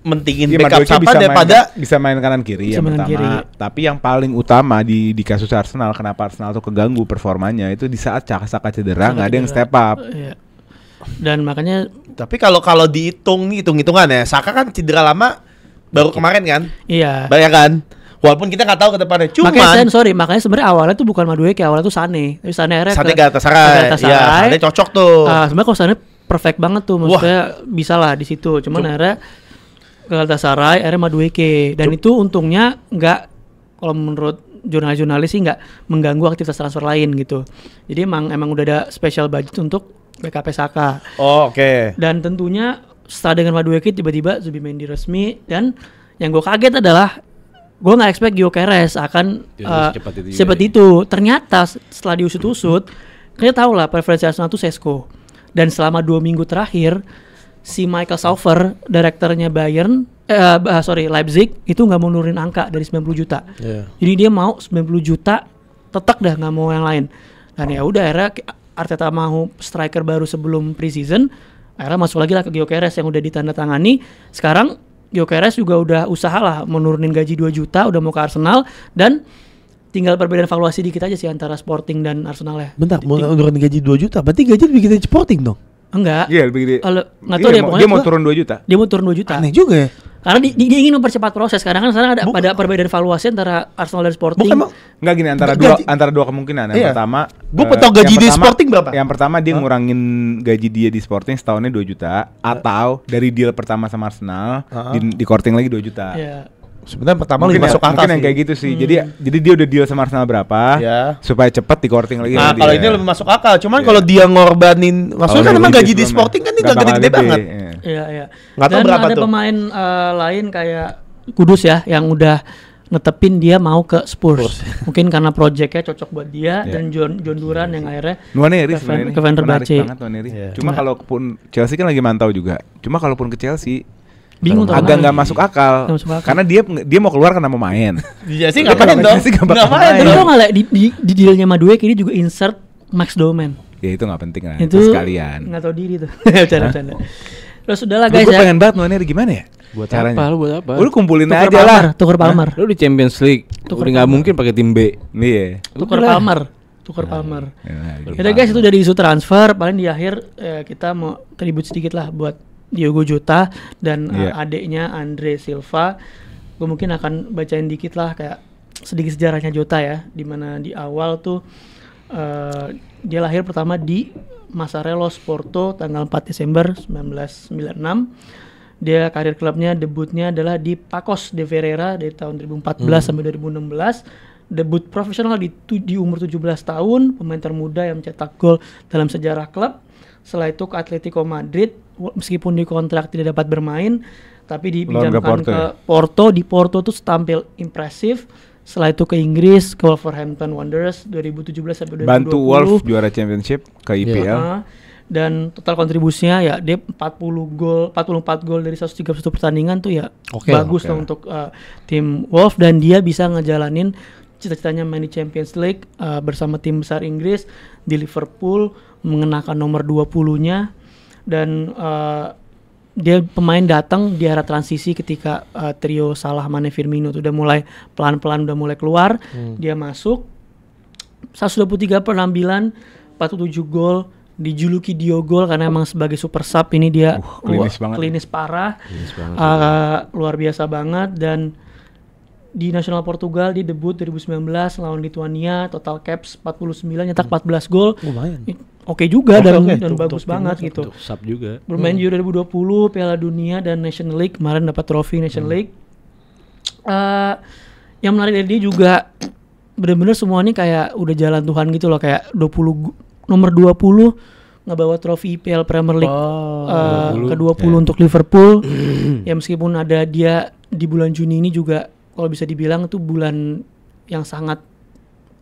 mentingin Iya, backup Saka daripada bisa main kanan kiri ya pertama. Kiri. Tapi yang paling utama di kasus Arsenal, kenapa Arsenal tuh keganggu performanya itu di saat Saka cedera nggak ada yang step up. Iya. Dan makanya tapi kalau hitung-hitungan ya, Saka kan cedera lama baru kemarin kan? Iya. Banyak kan? Walaupun kita nggak tahu ke depannya. Cuman makanya sebenarnya awalnya tuh bukan Madueke, awalnya tuh Sane. Tapi Sane akhirnya ke Galatasaray. Iya, Sane cocok tuh. Sebenarnya kalau Sane perfect banget tuh, maksudnya bisa lah di situ. Cuman akhirnya Galatasaray, akhirnya Madueke. Dan itu untungnya nggak, kalau menurut jurnalis sih nggak mengganggu aktivitas transfer lain gitu. Jadi emang udah ada special budget untuk backup Saka. Oh, oke. Dan tentunya setelah dengan Madueke tiba-tiba Zubimendi resmi, dan yang gue kaget adalah gue nggak expect Gyökeres akan seperti itu. Ternyata setelah diusut-usut, kita tahu lah preferensi Arsenal itu Sesko. Dan selama 2 minggu terakhir si Michael Saufer, direkturnya Bayern, Leipzig, itu nggak mau nurunin angka dari 90 juta. Yeah. Jadi dia mau 90 juta, tetap dah nggak mau yang lain. Dan ya udah akhirnya Arteta mau striker baru sebelum preseason, Akhirnya masuk lagi lah ke Gyökeres yang udah ditandatangani. Sekarang Gyökeres juga udah usaha lah menurunin gaji 2 juta, udah mau ke Arsenal, dan tinggal perbedaan valuasi dikit aja sih antara Sporting dan Arsenal ya. Bentar, mau nurunin gaji 2 juta, berarti gaji lebih gede Sporting dong? Enggak. Iya, lebih gede. Kalau nggak tahu Iya, dia mau turun 2 juta. Dia mau turun 2 juta. Aneh juga ya. Karena dia ingin mempercepat proses. Karena kan sekarang ada perbedaan valuasi antara Arsenal dan Sporting. Bukan, Enggak gini, antara dua kemungkinan. Yang Iya. pertama, Gua tahu gaji di Sporting berapa? Yang pertama dia ngurangin gaji dia di Sporting setahunnya 2 juta, atau dari deal pertama sama Arsenal di korting lagi 2 juta. Iya. Sebenarnya pertama Mungkin lebih masuk akal mungkin sih. yang kayak gitu sih. Jadi dia udah deal sama Arsenal berapa? Ya. Supaya cepet di korting lagi. Nah, sama kalau dia. ini lebih masuk akal. Cuman Iya. kalau dia ngorbanin, maksudnya kan Kalau emang gaji gaji di sebelumnya. Sporting kan ini Nggak gak gede-gede bakal banget. iya. Iya. Nggak tahu Dan berapa ada tuh. pemain lain kayak Kudus ya yang udah netepin dia mau ke Spurs. Mungkin karena proyeknya cocok buat dia dan John Duran yang akhirnya Nwaneri ke sebenarnya Van der menarik Bace. banget Nwaneri. Iya. Cuma kalaupun Chelsea kan lagi mantau juga. Cuma kalaupun ke Chelsea bingung tuh agak kemana. nggak masuk akal. Nggak masuk akal. Karena dia mau keluar karena mau main. Dia sih ngapain Kalau dong? Chelsea nggak bakal Ngapain main. Tapi dong? lo nggak liat di dealnya Madueke ini juga insert Max Doman. Ya itu nggak penting lah. Itu Sekalian. nggak tahu diri tuh. Bercanda. Terus udahlah guys Gue ya. pengen banget Nwaneri gimana ya? Buat caranya. apa? Lu buat apa? Lu kumpulin Tuker aja lah. Palmer, tuker Palmer. Lu di Champions League, Tuker udah nggak Palmer. mungkin pakai tim B. Iya. Tuker Udahlah. Palmer. Tuker Palmer. Ya, gitu. Yaudah guys, itu dari isu transfer. Paling di akhir kita mau tribut sedikit lah buat Diogo Jota dan Iya. adeknya Andre Silva. Gue mungkin akan bacain dikit lah kayak sedikit sejarahnya Jota ya, dimana di awal tuh dia lahir pertama di Masarelos Porto tanggal 4 Desember 1996. Dia karir klubnya debutnya adalah di Pacos de Ferreira dari tahun 2014 sampai 2016. Debut profesional di umur 17 tahun, pemain termuda yang mencetak gol dalam sejarah klub. Setelah itu ke Atletico Madrid, meskipun di kontrak tidak dapat bermain, tapi dipinjamkan ke Porto. Di Porto tuh tampil impresif. Setelah itu ke Inggris, ke Wolverhampton Wanderers 2017 sampai 2020. Bantu Wolves juara championship ke IPL. Dan total kontribusinya ya dia 44 gol dari 131 pertandingan tuh ya bagus lah untuk tim Wolves, dan dia bisa ngejalanin cita-citanya main di Champions League bersama tim besar Inggris di Liverpool, mengenakan nomor 20-nya, dan dia pemain datang di era transisi ketika trio Salah, Mane, Firmino tuh udah mulai pelan-pelan udah mulai keluar. Dia masuk 123 penampilan, 47 gol, dijuluki Diogol karena emang sebagai super sub ini dia klinis parah, luar biasa banget. Dan di nasional Portugal dia debut 2019 lawan Lituania, total caps 49, nyetak 14 gol. Lumayan. Oke juga dan Untuk bagus banget gitu. Untuk sub juga. Bermain di 2020 Piala Dunia dan National League, kemarin dapat trofi National League. Yang menarik dari dia juga bener-bener semuanya kayak udah jalan Tuhan gitu loh, kayak nomor 20 ngebawa trofi IPL Premier League ke-20 untuk Liverpool. Ya meskipun ada dia di bulan Juni ini juga kalau bisa dibilang itu bulan yang sangat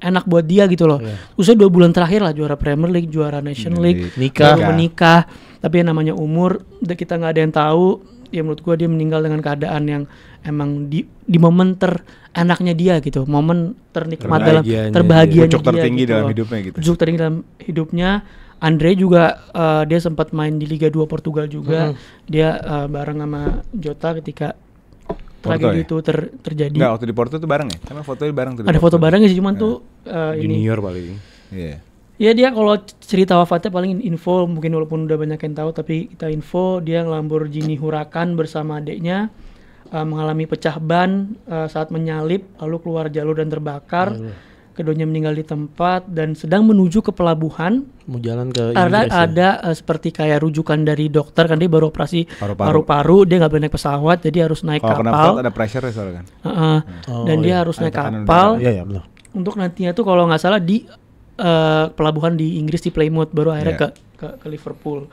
enak buat dia gitu loh. Usai 2 bulan terakhir lah juara Premier League, juara National League, baru menikah. Tapi yang namanya umur, kita nggak ada yang tahu. Ya menurut gua dia meninggal dengan keadaan yang emang di momen terenaknya dia gitu, momen ternikmat dalam terbahagianya pucuk dia tertinggi gitu dalam loh. hidupnya gitu. Pucuk tertinggi dalam hidupnya. Andre juga dia sempat main di Liga 2 Portugal juga. Dia bareng sama Jota ketika tragedi itu terjadi. Enggak, waktu di Porto tuh bareng ya? Karena fotonya bareng tuh. Ada foto barengnya sih, cuman tuh ini. Junior paling. Iya. Ya dia kalau cerita wafatnya paling info, mungkin walaupun udah banyak yang tahu, tapi kita info dia Lamborghini Huracan bersama adiknya mengalami pecah ban saat menyalip, lalu keluar jalur dan terbakar. Keduanya meninggal di tempat dan sedang menuju ke pelabuhan. Mau jalan ke Karena Inggris ada seperti kayak rujukan dari dokter, kan dia baru operasi paru-paru, dia nggak boleh naik pesawat, jadi harus naik kapal. kapal. Ada pressure soalnya kan. Dan dia harus naik kapal. Iya benar. Untuk nantinya tuh kalau nggak salah di pelabuhan di Inggris di Plymouth, baru akhirnya ke Liverpool.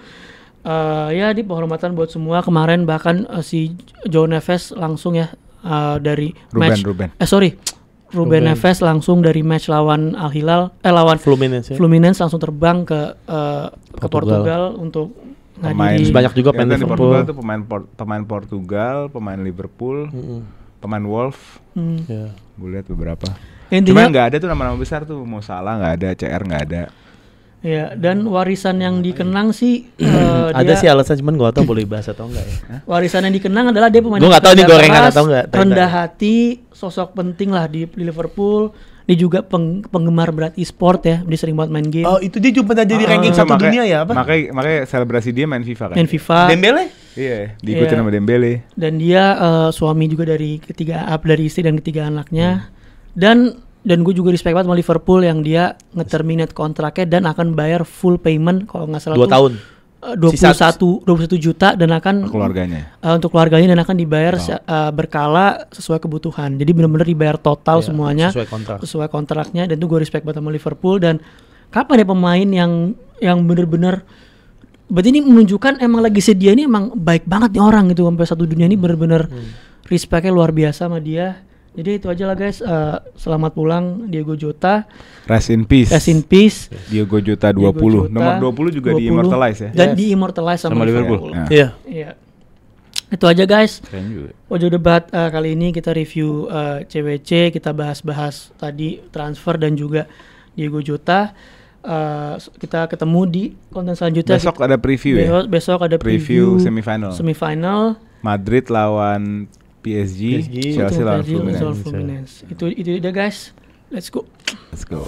Ya di penghormatan buat semua. Kemarin bahkan si João Neves langsung ya dari Ruben Neves langsung dari match lawan Al Hilal lawan Fluminense langsung terbang ke Portugal untuk ngadiri. Banyak juga pemain Liverpool. Di Portugal tuh pemain Portugal, pemain Liverpool, pemain Wolves. Gue lihat beberapa. Cuma nggak ada tuh nama-nama besar tuh, mau Salah nggak ada, CR nggak ada. Ya, dan warisan yang dikenang sih Ada dia- sih alasan, cuman gua tau boleh bahas atau enggak ya. warisan yang dikenang adalah dia pemain Gua nggak tahu ini kerja gorengan keras, atau enggak, tapi rendah enggak. hati, sosok penting lah di Liverpool. Dia juga penggemar berat e-sport ya, dia sering banget main game, Oh, itu dia juga pernah jadi ranking Itu 1 dunia ya apa? Makanya selebrasi dia main FIFA kan. main FIFA. Dembele? Iya, diikutin Iya. sama Dembele. Dan dia suami juga dari dari istri dan ketiga anaknya. Dan gue juga respect banget sama Liverpool yang dia nge-terminate kontraknya dan akan bayar full payment kalau nggak salah 2 tuh, tahun. 21 juta dan akan Keluarganya. untuk keluarganya dan akan dibayar berkala sesuai kebutuhan. Jadi benar-benar dibayar total Iya, semuanya sesuai kontrak. kontraknya, dan itu gue respect banget sama Liverpool. Dan kapan ya pemain yang benar-benar berarti ini menunjukkan emang lagi dia ini emang baik banget nih orang gitu, sampai satu dunia ini benar-benar respectnya luar biasa sama dia. Jadi itu aja lah guys, selamat pulang Diego Jota, Rest in peace. rest in peace. Diogo Jota 20. Diego Jota, Nomor 20 juga 20, di-immortalize ya. dan di-immortalize sama Liverpool. Nah. Iya. Iya. Itu aja guys. Keren juga. Ojo debat kali ini kita review CWC, kita bahas-bahas tadi transfer dan juga Diego Jota. Kita ketemu di konten selanjutnya. Besok ada preview ya. Besok ada Preview preview semifinal. Madrid lawan PSG, Chelsea lawan PSG lawan Fluminense. Fluminense. Itu dia guys. Let's go. Let's go.